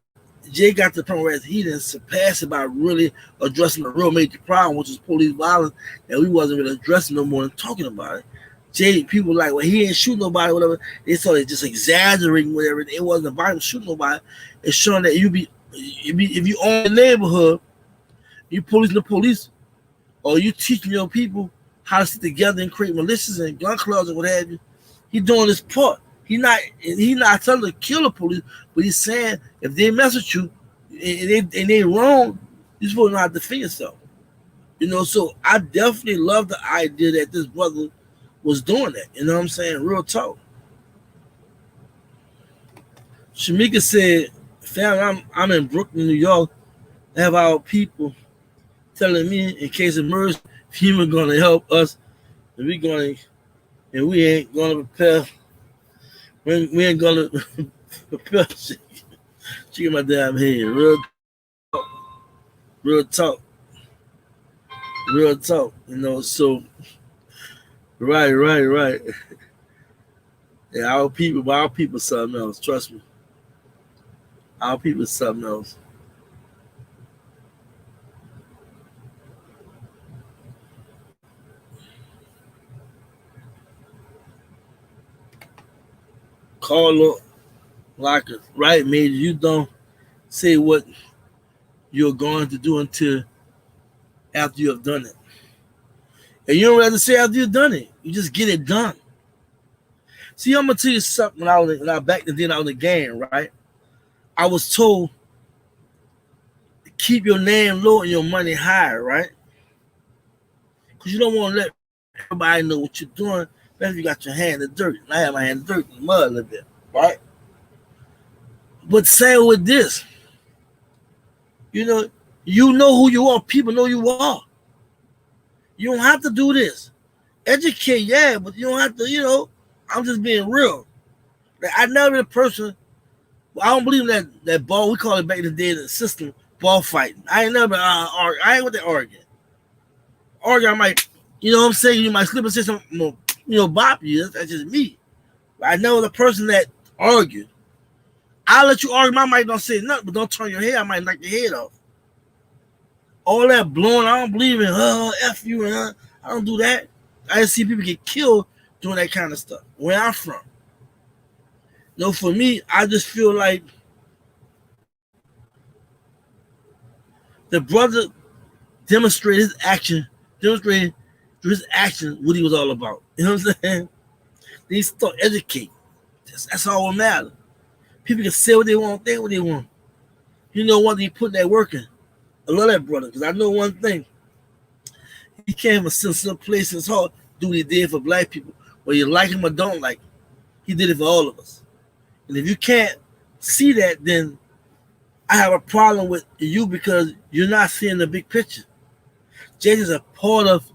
Jay got to the point where he didn't surpass it by really addressing the real major problem, which is police violence, that we wasn't really addressing no more than talking about it. Jay, people like, well, he ain't shoot nobody, whatever. They started just exaggerating whatever. It wasn't about him shooting nobody. It's showing that if you own the neighborhood, you police the police, or you teaching your people how to sit together and create militias and gun clubs and what have you. He doing his part. He not telling to kill the police, but he's saying if they mess with you and they wrong, you're supposed to know how to defend yourself. So I definitely love the idea that this brother was doing that. You know what I'm saying? Real talk. Shamika said, "Fam, I'm in Brooklyn, New York. I have our people telling me in case of emergency, FEMA gonna help us, and we ain't gonna prepare. We ain't gonna prepare." She get my damn head. Real talk. So right. Yeah, our people something else. Trust me. Our people something else. Call up like a right, Major. You don't say what you're going to do until after you have done it. And you don't have to say after you've done it. You just get it done. See, I'm gonna tell you something. When I was back then, I was in the game, right? I was told to keep your name low and your money high, right? Because you don't want to let everybody know what you're doing. Especially if you got your hand in the dirt. And I have my hand in the dirt, in the mud a little bit, right? But same with this. You know who you are. People know you are. You don't have to do this. Educate, yeah, but you don't have to, I'm just being real. Like, I never been a person, I don't believe that ball, we call it back in the day, the system, ball fighting. I ain't never, I ain't with that arguing. I might, you might slip and say something, bop you. That's just me. But I know the person that argued. I'll let you argue. My mic don't say nothing, but don't turn your head. I might knock your head off. All that blowing, I don't believe in, F you, and I don't do that. I just see people get killed doing that kind of stuff. Where I'm from. For me, I just feel like the brother demonstrated his action what he was all about. You know what I'm saying? They start educating. That's all that matters. People can say what they want, think what they want. You know what? They put that work in. I love that brother because I know one thing. He came from a sensitive place in his heart, do what he did for black people, whether you like him or don't like him. He did it for all of us. And if you can't see that, then I have a problem with you because you're not seeing the big picture. Jay is a part of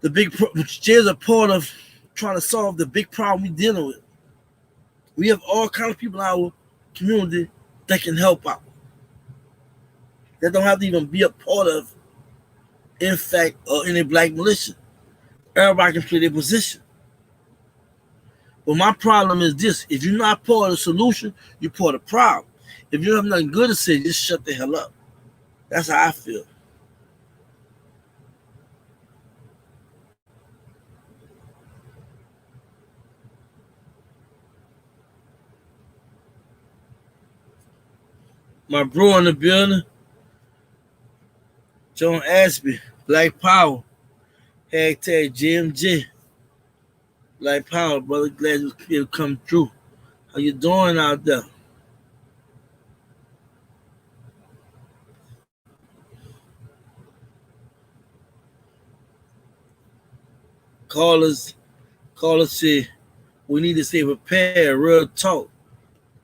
the big. Jay is a part of trying to solve the big problem we're dealing with. We have all kinds of people in our community that can help out. That don't have to even be a part of, in fact, or any black militia. Everybody can play their position. But my problem is this: if you're not part of the solution, you're part of the problem. If you don't have nothing good to say, just shut the hell up. That's how I feel. My bro in the building, John Ashby, Black Power, hashtag JMJ. Black Power, brother, glad you come through. How you doing out there? Callers say we need to stay prepared, real talk.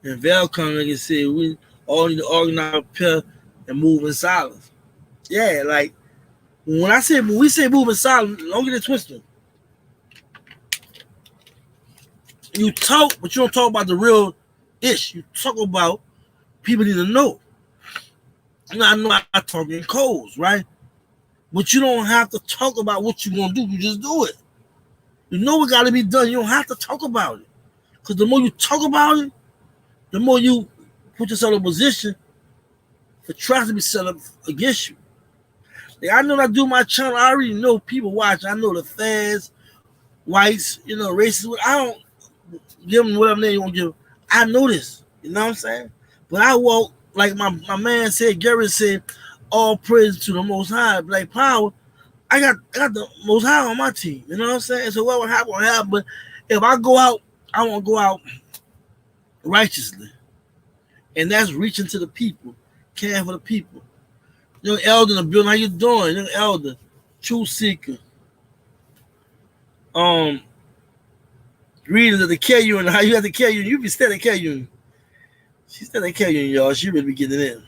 And Val coming and say we all need to organize, prepare, and move in silence. Yeah, like when we say move in silence, don't get it twisted. You talk, but you don't talk about the real issue. You talk about people need to know. I know I talk in codes, right? But you don't have to talk about what you're gonna do. You just do it. You know what got to be done. You don't have to talk about it. Because the more you talk about it, the more you put yourself in a position for trying to be set up against you. Like I know that I do my channel, I already know people watch. I know the fans, whites, racists. I don't give them whatever name you want to give them. I know this. You know what I'm saying? But I walk, like my man said, Gary said, all praise to the Most High, Black Power. I got the Most High on my team. You know what I'm saying? So what will happen will happen. But if I go out, I want to go out righteously. And that's reaching to the people, caring for the people. Young Elder in the building, how you doing? Young Elder, Truth Seeker. Readers of the KU and how you have the KU. You be still at KU. She's still at KU, y'all. She really be getting in.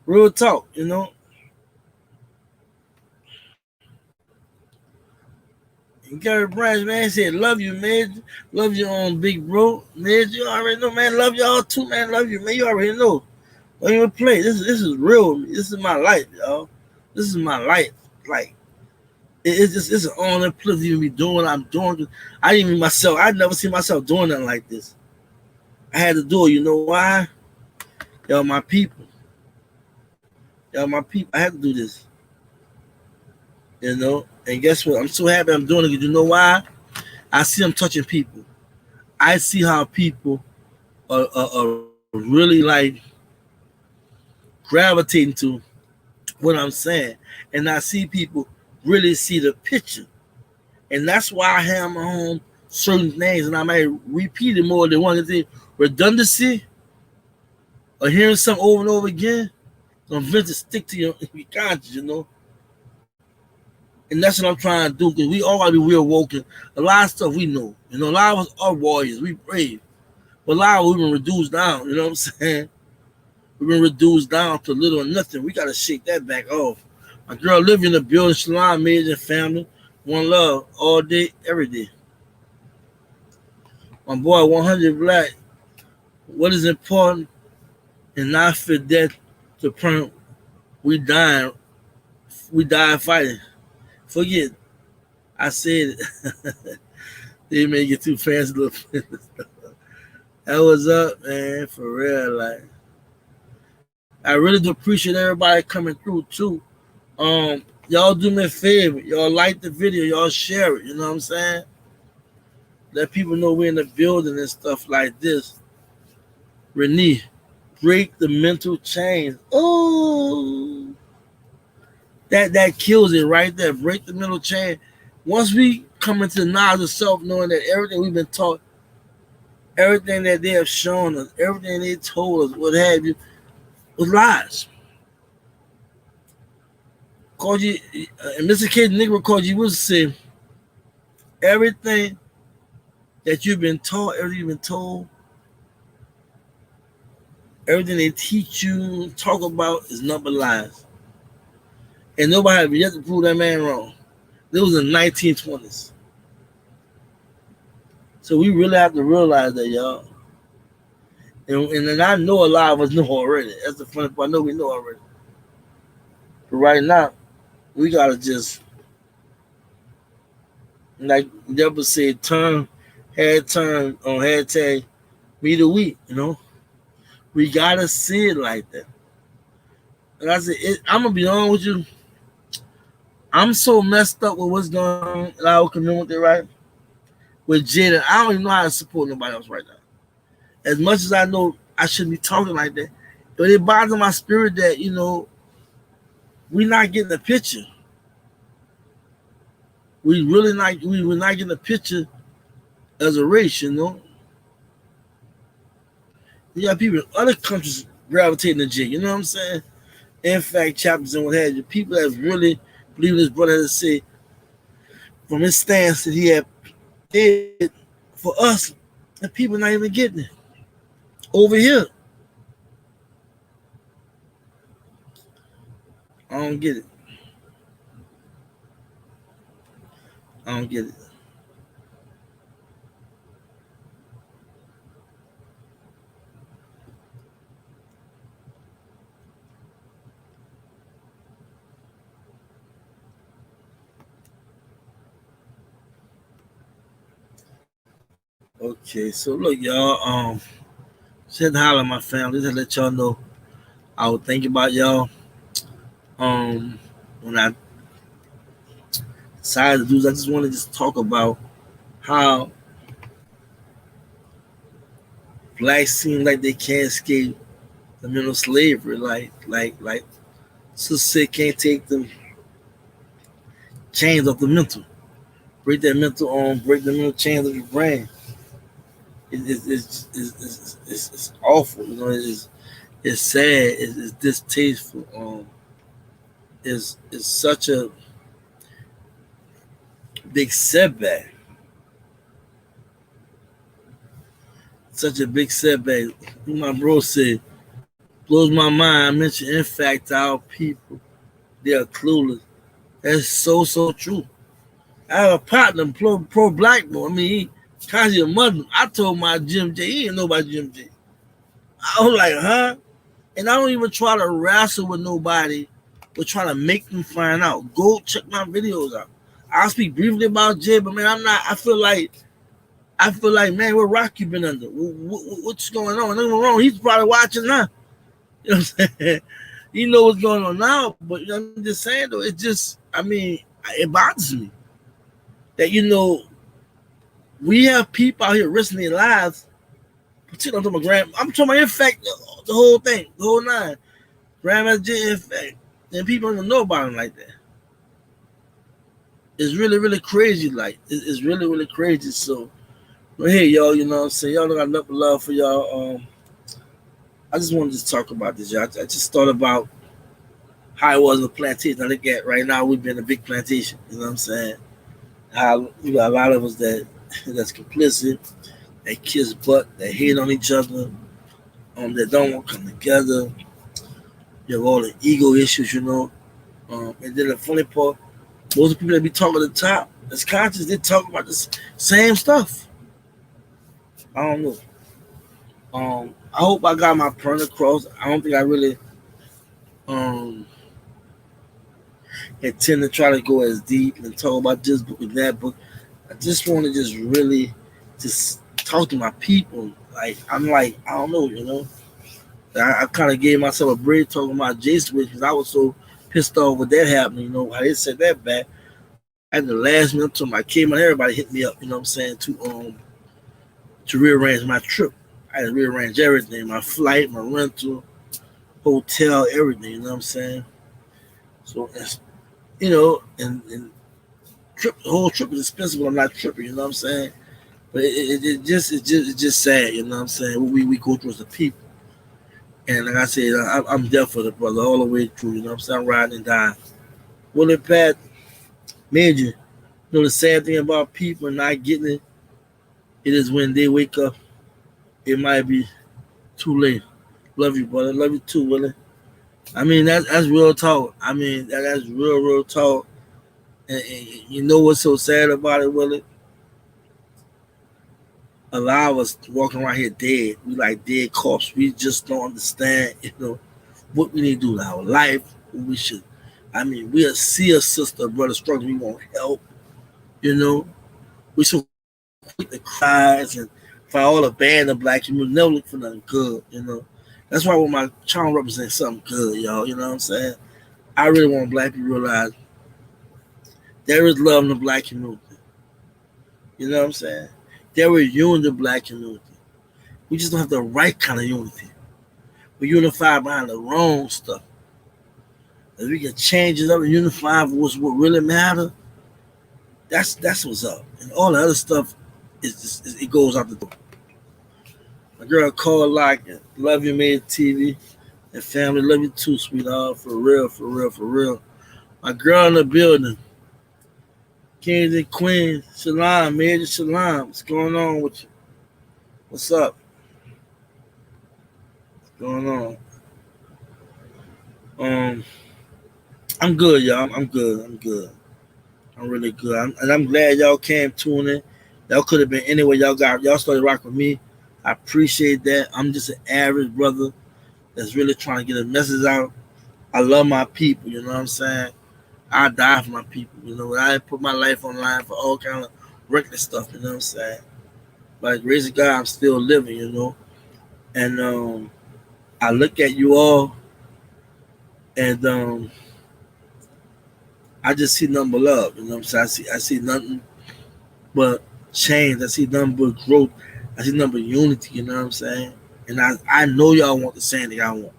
Real talk, And Gary Branch, man, said, love you, man. Love you on big bro. Man, you already know, man. Love y'all too, man. Love you, man. You already know. Don't even play. This is real. This is my life, y'all. This is my life. Like, it's an honor, privilege to even be doing what I'm doing. I never seen myself doing nothing like this. I had to do it. You know why? Y'all my people. I had to do this. And guess what? I'm so happy I'm doing it because you know why? I see them touching people. I see how people are really like gravitating to what I'm saying. And I see people really see the picture. And that's why I hammer home certain things. And I might repeat it more than one thing. Redundancy or hearing something over and over again, don't eventually stick to your conscience, And that's what I'm trying to do, because we all gotta be real woken. A lot of stuff we know. A lot of us are warriors, we brave. But a lot of us we've been reduced down, you know what I'm saying? We've been reduced down to little or nothing. We gotta shake that back off. My girl living in the building, Shalom, marriage and family. One love, all day, every day. My boy, 100 Black. What is important and not for death to print? We die fighting. Forget, I said it. They make it too fancy. That was up, man, for real. Like, I really do appreciate everybody coming through too. Y'all do me a favor. Y'all like the video. Y'all share it. You know what I'm saying? Let people know we're in the building and stuff like this. Renee, break the mental chains. Oh, that kills it right there. Break the mental chain. Once we come into the knowledge of self, knowing that everything we've been taught Everything that they have shown us, everything they told us, what have you, was lies. Called you, and Mr. Kid Negro called you, would say, everything that you've been taught, everything you've been told, everything they teach you, talk about is nothing but lies. And nobody have yet to prove that man wrong. This was in the 1920s. So we really have to realize that, y'all. And I know a lot of us know already. That's the funny part. I know we know already. But right now, we gotta just, like Deborah said, turn on hashtag me the week, We gotta see it like that. And I said, I'm gonna be honest with you. I'm so messed up with what's going on in our community, right? With Jada, I don't even know how to support nobody else right now. As much as I know I shouldn't be talking like that, but it bothers my spirit that, we're not getting the picture. We're not getting the picture as a race, You got people in other countries gravitating to Jada, you know what I'm saying? In fact, chapters and what have you. People that really believe in his brother has to say, from his stance that he had did for us, and people not even getting it. Over here. I don't get it. Okay, so look, y'all. Said holler my family. Just to let y'all know I was thinking about y'all. When I decided to do this, I just want to just talk about how blacks seem like they can't escape the mental slavery. Like sister can't take them chains off the mental. Break break the mental chains of your brain. It's awful, it's sad, it's distasteful. It's such a big setback. Such a big setback. My bro said, blows my mind. I mentioned, in fact, our people, they are clueless. That's so true. I have a partner, pro black boy. I mean, he constantly a Muslim. I told my Jim J, he didn't know about Jim J. I was like, huh? And I don't even try to wrestle with nobody, but try to make them find out. Go check my videos out. I'll speak briefly about Jay, but man, I feel like, man, what rock you been under? What's going on? Nothing wrong. He's probably watching now. You know what I'm saying? You know what's going on now, but I'm just saying though, it bothers me that we have people out here risking their lives. Particularly, I'm talking about in fact the whole thing, the whole nine. Grandma's J in fact, and people don't know about him like that. It's really, really crazy. Like it's really, really crazy. So, but hey, y'all, you know what I'm saying? Y'all got enough love for y'all. I just wanted to talk about this, y'all. I just thought about how it was in the plantation. I look at right now, we've been a big plantation. You know what I'm saying? How you got a lot of us that's complicit, that kiss butt, that hate on each other, that don't want to come together. You have all the ego issues, and then the funny part, most of the people that be talking at the top, that's conscious, they talk about the same stuff. I don't know. I hope I got my point across. I don't think I really intend to try to go as deep and talk about this book and that book. I just want to just really just talk to my people. Like I don't know, I kind of gave myself a break talking about Jason because I was so pissed off with that happening. How they said that back. At the last minute, to my came and everybody hit me up. You know what I'm saying, to rearrange my trip. I had to rearrange everything: my flight, my rental, hotel, everything. You know what I'm saying. So, and the whole trip is expensive. But I'm not tripping. You know what I'm saying. But it's just sad, you know what I'm saying? What we go through as a people. And like I said, I'm there for the brother all the way through, you know what I'm saying? I'm riding and dying. Willie Pat, Major, you know the sad thing about people not getting it, it is when they wake up, it might be too late. Love you, brother. Love you too, Willie. I mean, that's real talk. I mean, that's real talk. And you know what's so sad about it, Willie? A lot of us walking around here dead. We like dead corpse. We just don't understand, you know, what we need to do in our life. What we should. I mean, we'll see a sister, brother struggling. We won't help. You know, we so quick to cries and for all the bad of black people never look for nothing good. You know, that's why when my child represents something good, y'all. You know what I'm saying? I really want black people to realize there is love in the black community. You know what I'm saying? There is unity in the black community. We just don't have the right kind of unity. We're unified behind the wrong stuff. If we can change it up and unify for what really matters, that's what's up. And all the other stuff it goes out the door. My girl called like love you, made TV and family. Love you too, sweetheart. For real, for real, for real. My girl in the building. Kings and Queens. Shalom, Major Shalom. What's going on with you? What's up? What's going on? I'm good, y'all. I'm good. I'm good. I'm really good. And I'm glad y'all came tuning in. Y'all could have been anywhere y'all started rocking with me. I appreciate that. I'm just an average brother that's really trying to get a message out. I love my people, you know what I'm saying? I die for my people, you know. I put my life online for all kind of reckless stuff, you know what I'm saying? But grace of God, I'm still living, you know. And I look at you all and I just see nothing but love, you know what I'm saying? I see nothing but change. I see nothing but growth. I see nothing but unity, you know what I'm saying? And I know y'all want the same thing I want.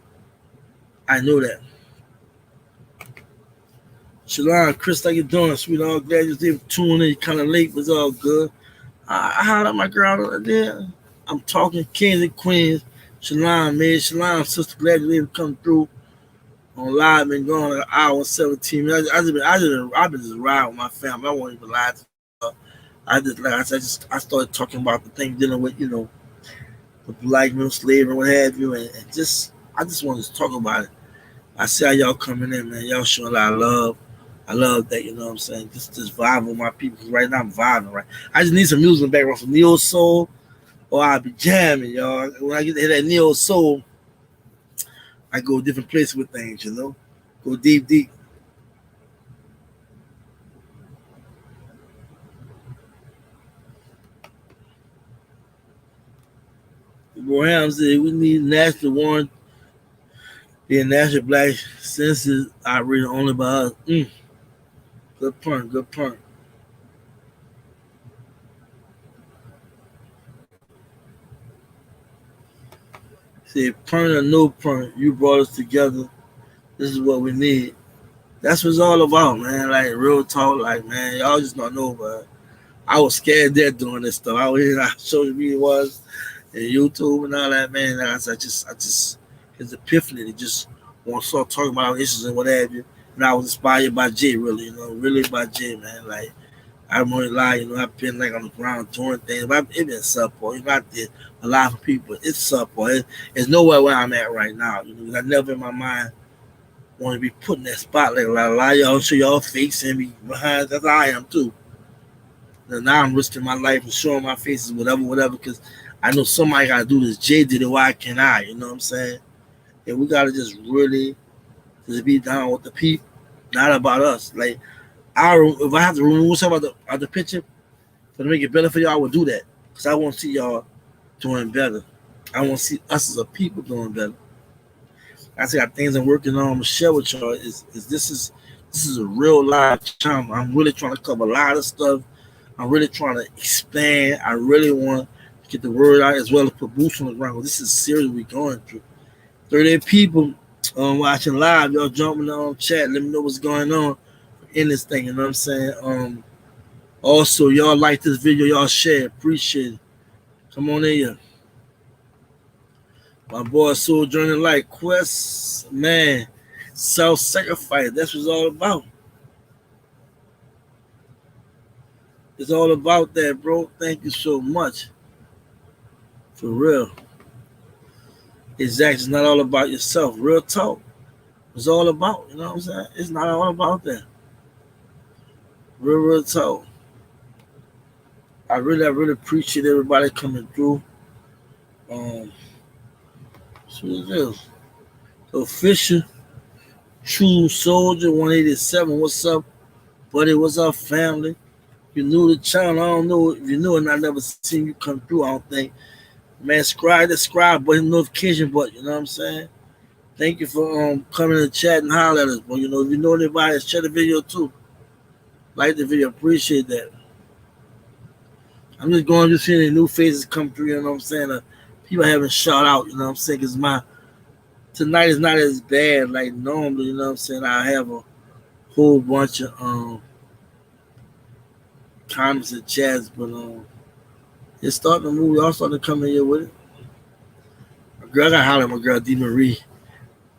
I know that. Shalom, Chris, how you doing, sweetheart? Glad you did tune in. Kind of late, but it's all good. I hollered at my girl over there. I'm talking kings and queens. Shalom, man. Shalom, sister. Glad you able to come through on live. Been going an hour and 17 minutes. I've been just riding with my family. I won't even lie to you. I just, like I said, I started talking about the thing dealing with, you know, the black men, slavery, and what have you, and I just wanted to talk about it. I see how y'all coming in, man. Y'all showing a lot of love. I love that, you know what I'm saying? Just vibe with my people. Right now I'm vibing, right? I just need some music in the background from neo soul, or I'll be jamming, y'all. When I get to hear that neo soul, I go different places with things, you know? Go deep. Graham said we need national warrant. The national black census operated only by us. Good point. Say perm or no perm, you brought us together. This is what we need. That's what it's all about, man. Like real talk, like man, y'all just don't know, but I was scared there doing this stuff. I was here, I social media was and YouTube and all that, man. I just his epiphany to just want to start talking about issues and what have you. And I was inspired by Jay, really, you know, really by Jay, man. Like I don't want to lie, you know, I've been like on the ground doing things, but it been subpar. You know, I did a lot for people. It's subpar. It's nowhere where I'm at right now. You know, I never in my mind want to be put in that spotlight. A lot of y'all show y'all face and be behind. That's how I am too. And now I'm risking my life and showing my faces, whatever, because I know somebody got to do this. Jay did it. Why can't I? You know what I'm saying? And we got to just really just be down with the people, not about us. Like, if I have to remove something out the picture to make it better for y'all, I would do that. Because I want to see y'all doing better. I want to see us as a people doing better. I see got things I'm working on to share with y'all. This is a real live channel. I'm really trying to cover a lot of stuff. I'm really trying to expand. I really want to get the word out as well as put boots on the ground. This is serious we're going through. 38 people watching live. Y'all jumping on chat. Let me know what's going on in this thing. You know what I'm saying? Also, y'all like this video, y'all share, appreciate it. Come on in here. My boy Sojourner Light Quest, man, self-sacrifice. That's what it's all about. It's all about that, bro. Thank you so much. For real. Exactly. It's not all about yourself. Real talk. It's all about, you know what I'm saying? It's not all about that. Real talk. I really appreciate everybody coming through. So it is. The official True Soldier 187. What's up, buddy? What's up, family? You new to the channel. I don't know if you knew and I never seen you come through, I don't think. Man, subscribe button, notification button, you know what I'm saying? Thank you for coming to chat and holler at us, bro. You know, if you know anybody, share the video too. Like the video, appreciate that. I'm just going to see any new faces come through, you know what I'm saying? People having shout out, you know what I'm saying? Because tonight is not as bad like normally, you know what I'm saying? I have a whole bunch of comments and chats, but it's starting to move. Y'all starting to come in here with it. My girl, I got to holler at my girl, D. Marie.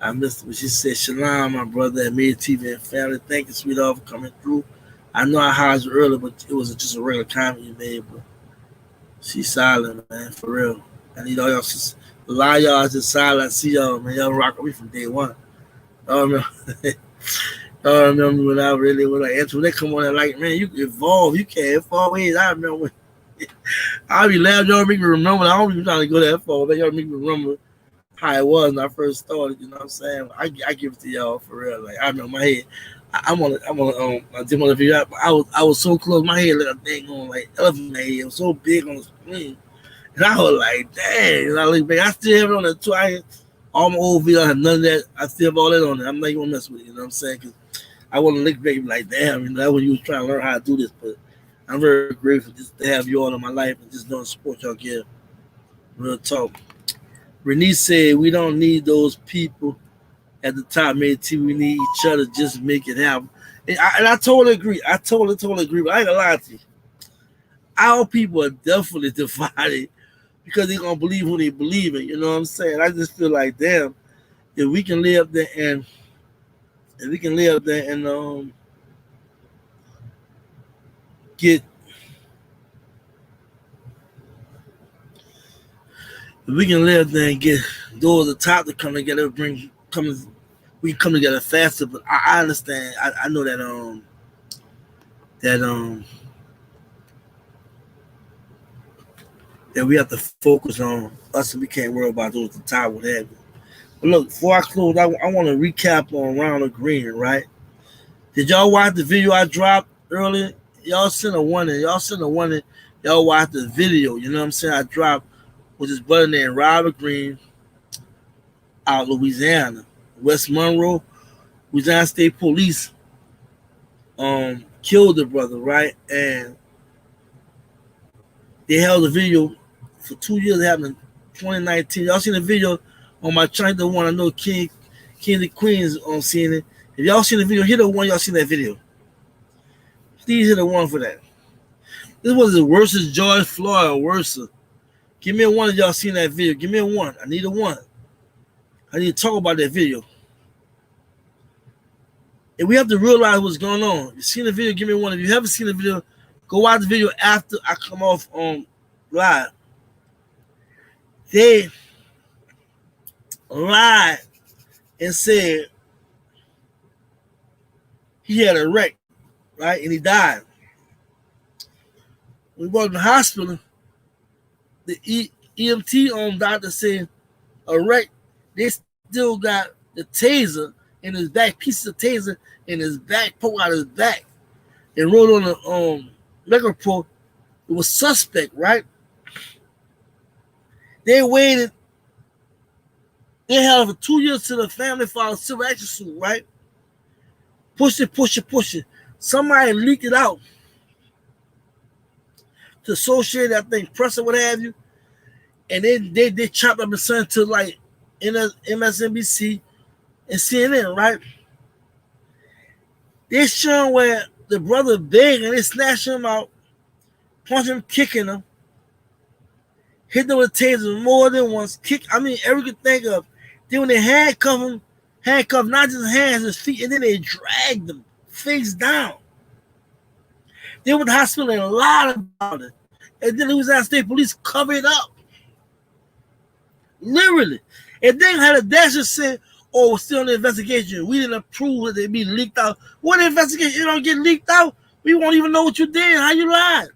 I missed her, but she said, Shalom, my brother at Made TV and family. Thank you, sweetheart, for coming through. I know I hollered you earlier, but it was just a regular comment you made, but she's silent, man, for real. I need all y'all. A lot of y'all is just silent. I see y'all, man. Y'all rock with me from day one. Y'all remember, y'all remember when I answered, when they come on and like, man, you evolve. You can't evolve. I remember when I'll be laughing. Y'all make me remember. I don't even trying to go that far, but y'all make me remember how it was when I first started, you know what I'm saying? I give it to y'all for real. Like I know my head. I'm on the video. I was so close, my head like a thing on like elephant head. It was so big on the screen. And I was like, dang, and I look back, I still have it on that too. All my old videos, I have none of that. I still have all that on it. I'm not gonna mess with it, you know what I'm saying? Cause I want to look back and be like, damn, you know, that's when you was trying to learn how to do this. But I'm very grateful just to have you all in my life and just knowing the support y'all give. Real talk. Renee said, we don't need those people at the top, Made TV. We need each other just to make it happen. And I totally agree. I totally agree. But I ain't gonna lie to you. Our people are definitely divided because they're gonna believe who they believe in. You know what I'm saying? I just feel like, damn, if we can live there and get if we can live there and get those at the top to come together, we come together faster. But I understand. I know that that we have to focus on us, and we can't worry about those at the top, what have you. But look, before I close, I want to recap on Ronald Greene, right? Did y'all watch the video I dropped earlier? Y'all send a warning. Y'all watch the video. You know what I'm saying? I dropped with his brother named Robert Greene out of Louisiana. West Monroe, Louisiana State Police killed the brother, right? And they held the video for 2 years. It happened in 2019. Y'all seen the video on my channel? The one I know King the Queen's on seeing it. If y'all seen the video, hit the one y'all seen that video. Please hit the one for that. This was the worst as George Floyd or worse. Give me a one if y'all seen that video. Give me a one. I need a one. I need to talk about that video. And we have to realize what's going on. You seen the video, give me one. If you haven't seen the video, go watch the video after I come off on live. They lied and said he had a wreck, right? And he died. When we brought him to the hospital, the EMT doctor said a wreck. They still got the taser in his back, pieces of taser in his back, pulled out his back, and wrote on the record report, it was suspect, right? They waited. They held it for 2 years till the family filed a civil action suit, right? Push it. Somebody leaked it out to Associated, I think, press or what have you. And they chopped up and sent it to like MSNBC and CNN, right? They showing where the brother big and they snatched him out, punched him, kicking him, hit him with a taser more than once, every good thing of. Then when they handcuffed not just his hands, his feet, and then they dragged him face down. They went to the hospital and lied about it. And then Louisiana State Police covered it up. Literally. And then had a dasher say, oh, we're still in the investigation. We didn't approve that they be leaked out. What investigation? You don't get leaked out? We won't even know what you did, how you lied.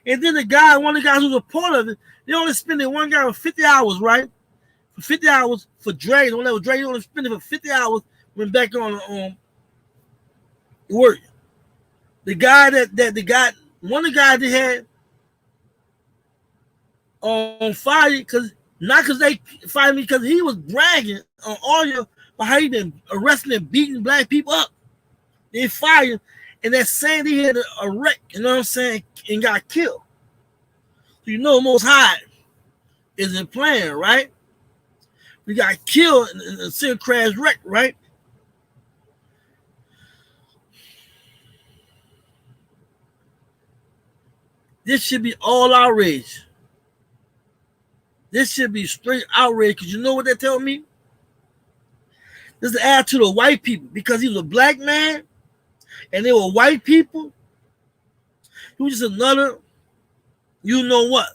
And then one of the guys who was a part of it, they only spent one guy for 50 hours, right? For 50 hours for drag. When they were drag, they only spent it for 50 hours, went back on work. The guy one of the guys they had on fire not because they fired me, because he was bragging on audio about how he been arresting and beating black people up. They fired, and that saying he had a wreck, you know what I'm saying, and got killed. So you know Most High isn't playing, right? We got killed in a city crash wreck, right? This should be all outrage. This should be straight outrage, because you know what they tell me? This is the attitude of white people, because he was a black man and they were white people. He was just another, you know what?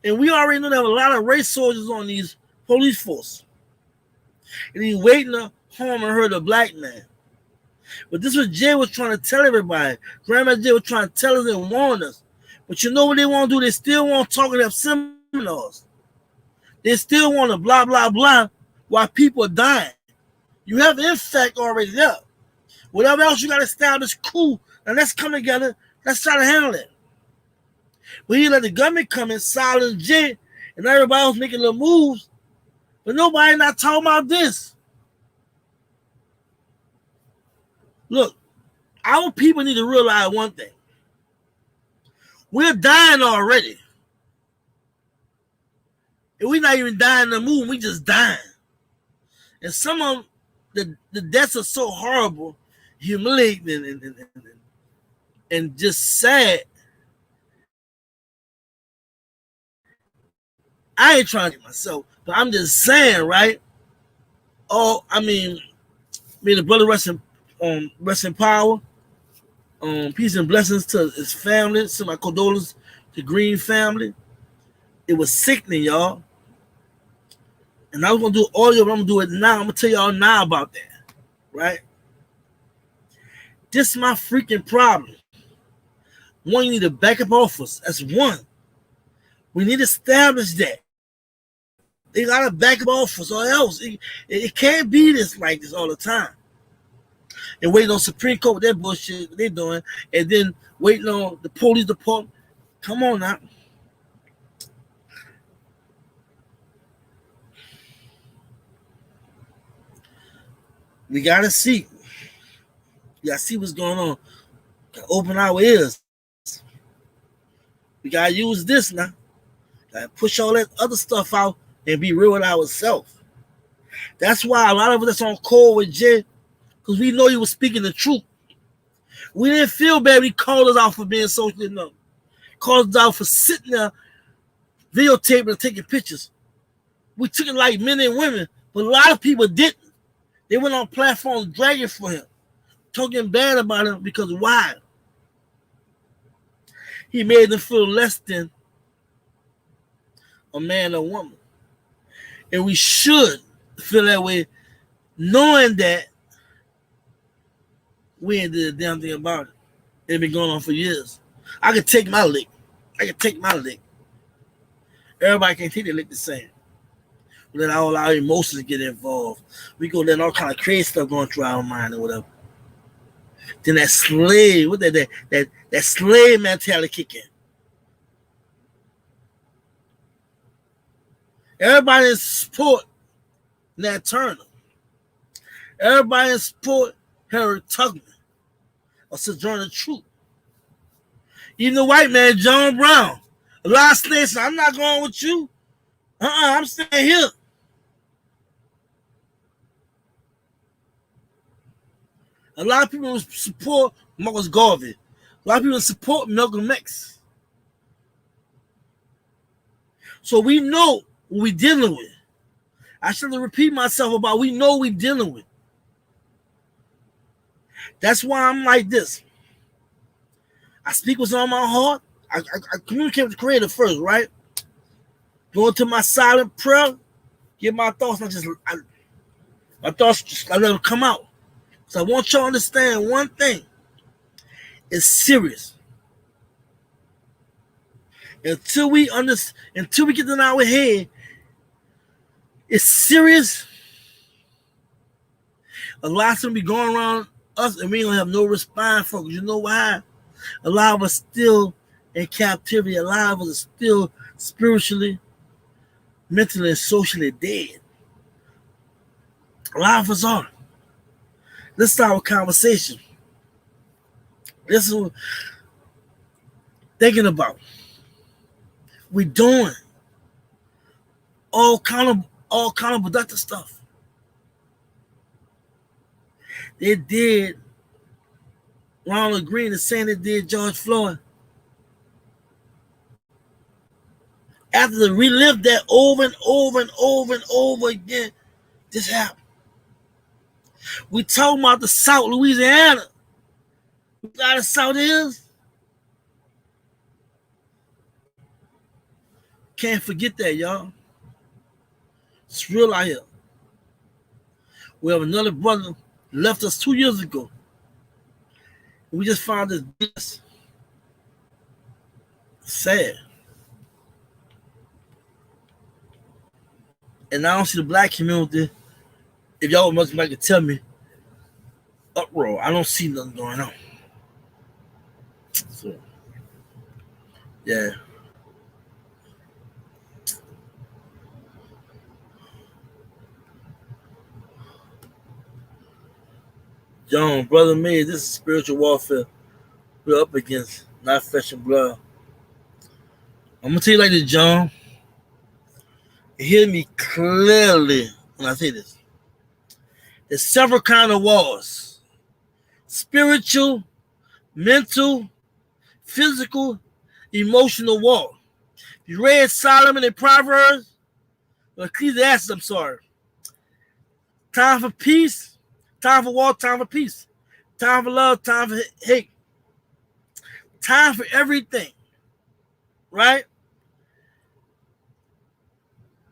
And we already know there were a lot of race soldiers on these police force. And he's waiting to harm and hurt a black man. But this was Jay was trying to tell everybody. Grandma Jay was trying to tell us and warn us. But you know what they want to do? They still want to talk in their seminars. They still want to blah, blah, blah while people are dying. You have the effect already there. Whatever else you got to establish, cool. Now let's come together. Let's try to handle it. But he let the government come in, silence Jay, and everybody else making little moves. But nobody not talking about this. Look, our people need to realize one thing. We're dying already. And we're not even dying in the moon, we just dying. And some of them, the deaths are so horrible, humiliating, and just sad. I ain't trying to get myself, but I'm just saying, right? Oh, may the brother rest in power. Peace and blessings to his family. So my condolences to Greene family. It was sickening, y'all. And I was gonna do audio, but I'm gonna do it now. I'm gonna tell y'all now about that, right? This is my freaking problem. One, you need to back up off us. That's one. We need to establish that. They gotta back up off us, or else it can't be this like this all the time. And waiting on Supreme Court with that bullshit they're doing, and then waiting on the police department. Come on now. We gotta see. We gotta see what's going on. Gotta open our ears. We gotta use this now. Gotta push all that other stuff out and be real with ourselves. That's why a lot of us that's on call with Jay, because we know he was speaking the truth. We didn't feel bad. He called us out for being socially numb. Called us out for sitting there, videotaping and taking pictures. We took it like men and women, but a lot of people didn't. They went on platforms dragging for him, talking bad about him because why? He made them feel less than a man or woman. And we should feel that way, knowing that we ain't did a damn thing about it. It's been going on for years. I could take my lick. Everybody can't take their lick the same. We let all our emotions get involved. We go let all kind of crazy stuff going through our mind or whatever. Then that slave, that slave mentality kick in. Everybody in support Nat Turner. Everybody in support Harry Tubman or Sojourner Truth. Even the white man, John Brown. A lot of slaves said, I'm not going with you. I'm staying here. A lot of people support Marcus Garvey. A lot of people support Malcolm X. So we know what we're dealing with. I shouldn't repeat myself about we know what we're dealing with. That's why I'm like this. I speak what's on my heart. I communicate with the Creator first, right? Go into my silent prayer, get my thoughts, my thoughts just I let them come out. So I want y'all to understand one thing. It's serious. Until we get in our head, it's serious. A lot's gonna be going around us, and we ain't gonna have no response, folks. You know why? A lot of us still in captivity. A lot of us are still spiritually, mentally, and socially dead. A lot of us are. Let's start with conversation. This is what thinking about. We doing all kind of productive stuff. They did Ronald Greene the same they did George Floyd. After they relived that over and over and over and over again, this happened. We talking about the South, Louisiana. You know how the South is? Can't forget that, y'all. It's real out here. We have another brother left us 2 years ago. We just found this business. Sad. And I don't see the black community, if y'all must like to tell me, uproar. I don't see nothing going on. So, yeah. John, brother me, this is spiritual warfare we're up against, not flesh and blood. I'm gonna tell you like this, John. Hear me clearly when I say this. There's several kind of wars: spiritual, mental, physical, emotional war. You read Solomon and Proverbs, or Ecclesiastes, I'm sorry. Time for peace, time for war, time for peace. Time for love, time for hate. Time for everything, right?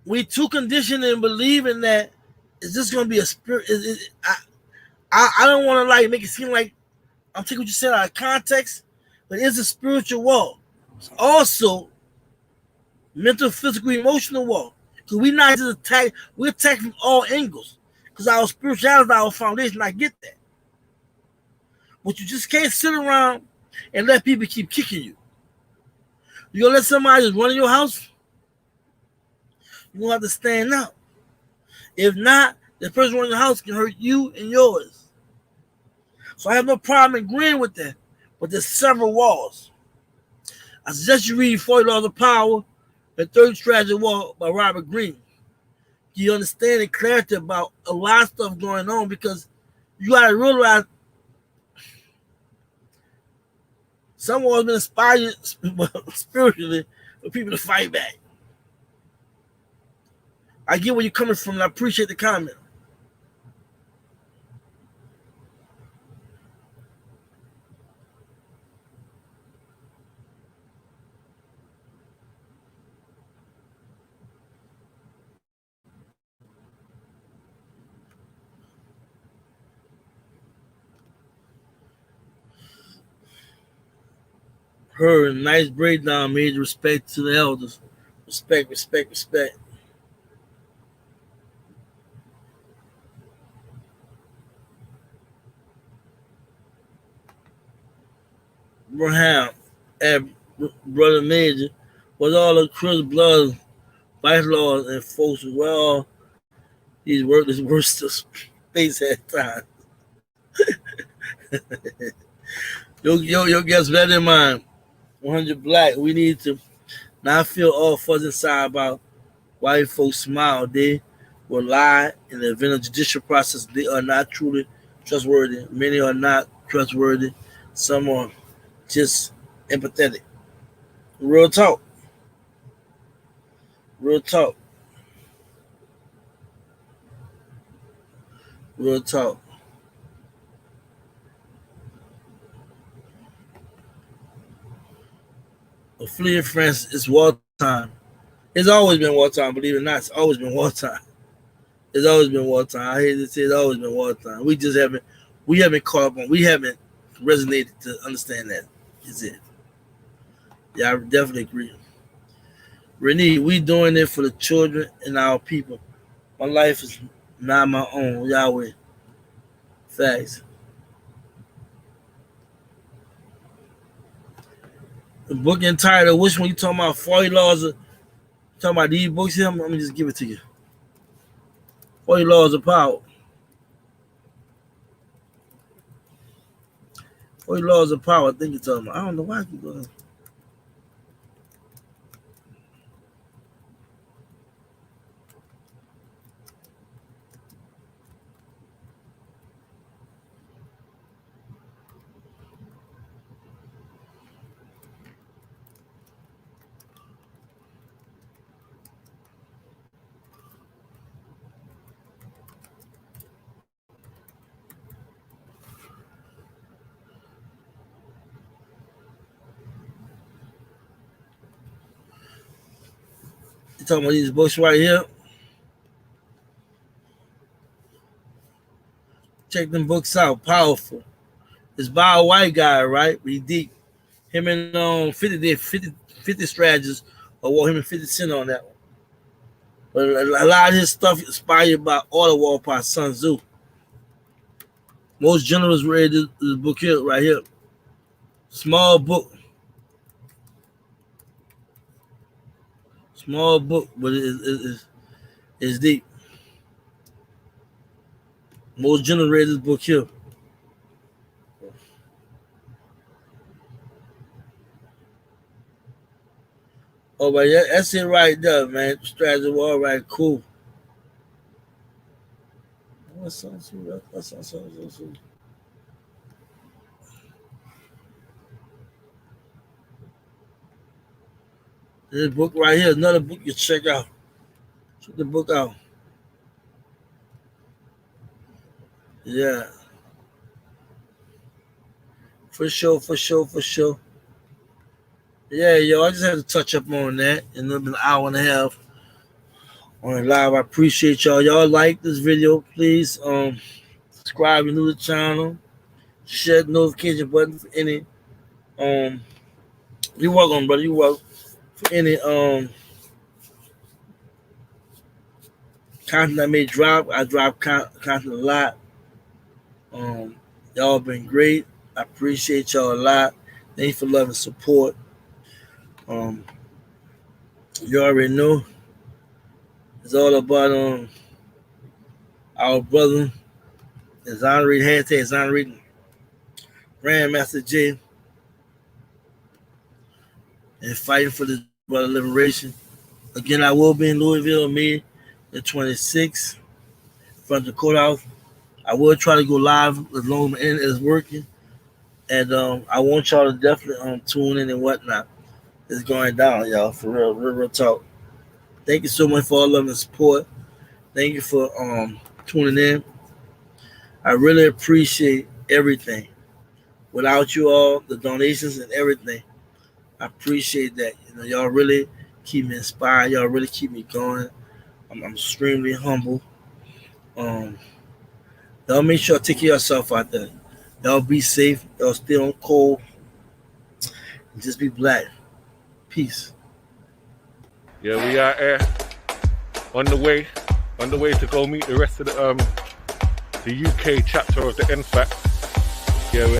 We too conditioned in believing that it's just going to be a spirit. I don't want to like make it seem like I'm taking what you said out of context, but it's a spiritual war. It's also mental, physical, emotional war. Because we not just attack, we attack from all angles. Because our spirituality is our foundation. I get that. But you just can't sit around and let people keep kicking you. You gonna let somebody just run in your house? You gonna have to stand up. If not, the person running the house can hurt you and yours. So I have no problem agreeing with that. But there's several wars. I suggest you read 40 Laws of Power and 30 Strategy of War by Robert Greene. You understand the clarity about a lot of stuff going on, because you gotta realize some wars been inspired spiritually for people to fight back. I get where you're coming from, and I appreciate the comment. Her nice breakdown, made respect to the elders. Respect, respect, respect. Abraham and Brother Major was all the Chris blood, vice laws, and folks as well. These worthless worst of space at times. Your guess better than mine. 100 black. We need to not feel all fuzzy inside about why folks smile. They will lie in the event of judicial process. They are not truly trustworthy. Many are not trustworthy. Some are just empathetic. Real talk. Real talk. Real talk. A fleeing France is wartime. It's always been wartime, believe it or not. It's always been wartime. It's always been wartime. I hate to say it's always been wartime. We haven't caught up on, we haven't resonated to understand that. Is it? Yeah, I definitely agree. Renee, we doing it for the children and our people. My life is not my own. Yahweh. Facts. The book entitled, which one you talking about? 40 Laws of, talking about these books here? Let me just give it to you. 40 Laws of Power. 40 Laws of Power, I think you're talking about. I don't know why I keep going. You talking about these books right here? Check them books out. Powerful. It's by a white guy, right? But he deep. Him and 50 did 50 strategies, or what him and 50 Cent on that one. But a lot of his stuff inspired by Order War by Sun Tzu. Most generals read this book here, right here. Small book. Small book, but it's deep. Most generals read this book here. Oh, but yeah, that's it right there, man. Strategy war, all right, cool. What's on? This book right here, another book you check out. Check the book out. Yeah. For sure. Yeah, yo, I just had to touch up on that. And it's been an hour and a half on the live. I appreciate y'all. Y'all like this video, please. Subscribe if you're new to the channel. Share the notification button for any you welcome, brother. You welcome for any content I may drop. I drop content a lot. Y'all been great. I appreciate y'all a lot. Thanks for love and support. You already know. It's all about our brother, exonerated, exonerated Grandmaster J, and fighting for this brother liberation. Again, I will be in Louisville, May the 26th, in front of the courthouse. I will try to go live as long as the internet is working. And I want y'all to definitely tune in and whatnot. It's going down, y'all, for real talk. Thank you so much for all love and support. Thank you for tuning in. I really appreciate everything. Without you all, the donations and everything, I appreciate that. You know, y'all really keep me inspired. Y'all really keep me going. I'm extremely humble. Y'all make sure to take care of yourself out there. Y'all be safe. Y'all stay on cold. And just be black. Peace. Yeah, we are here on the way to go meet the rest of the UK chapter of the NFAC. Yeah.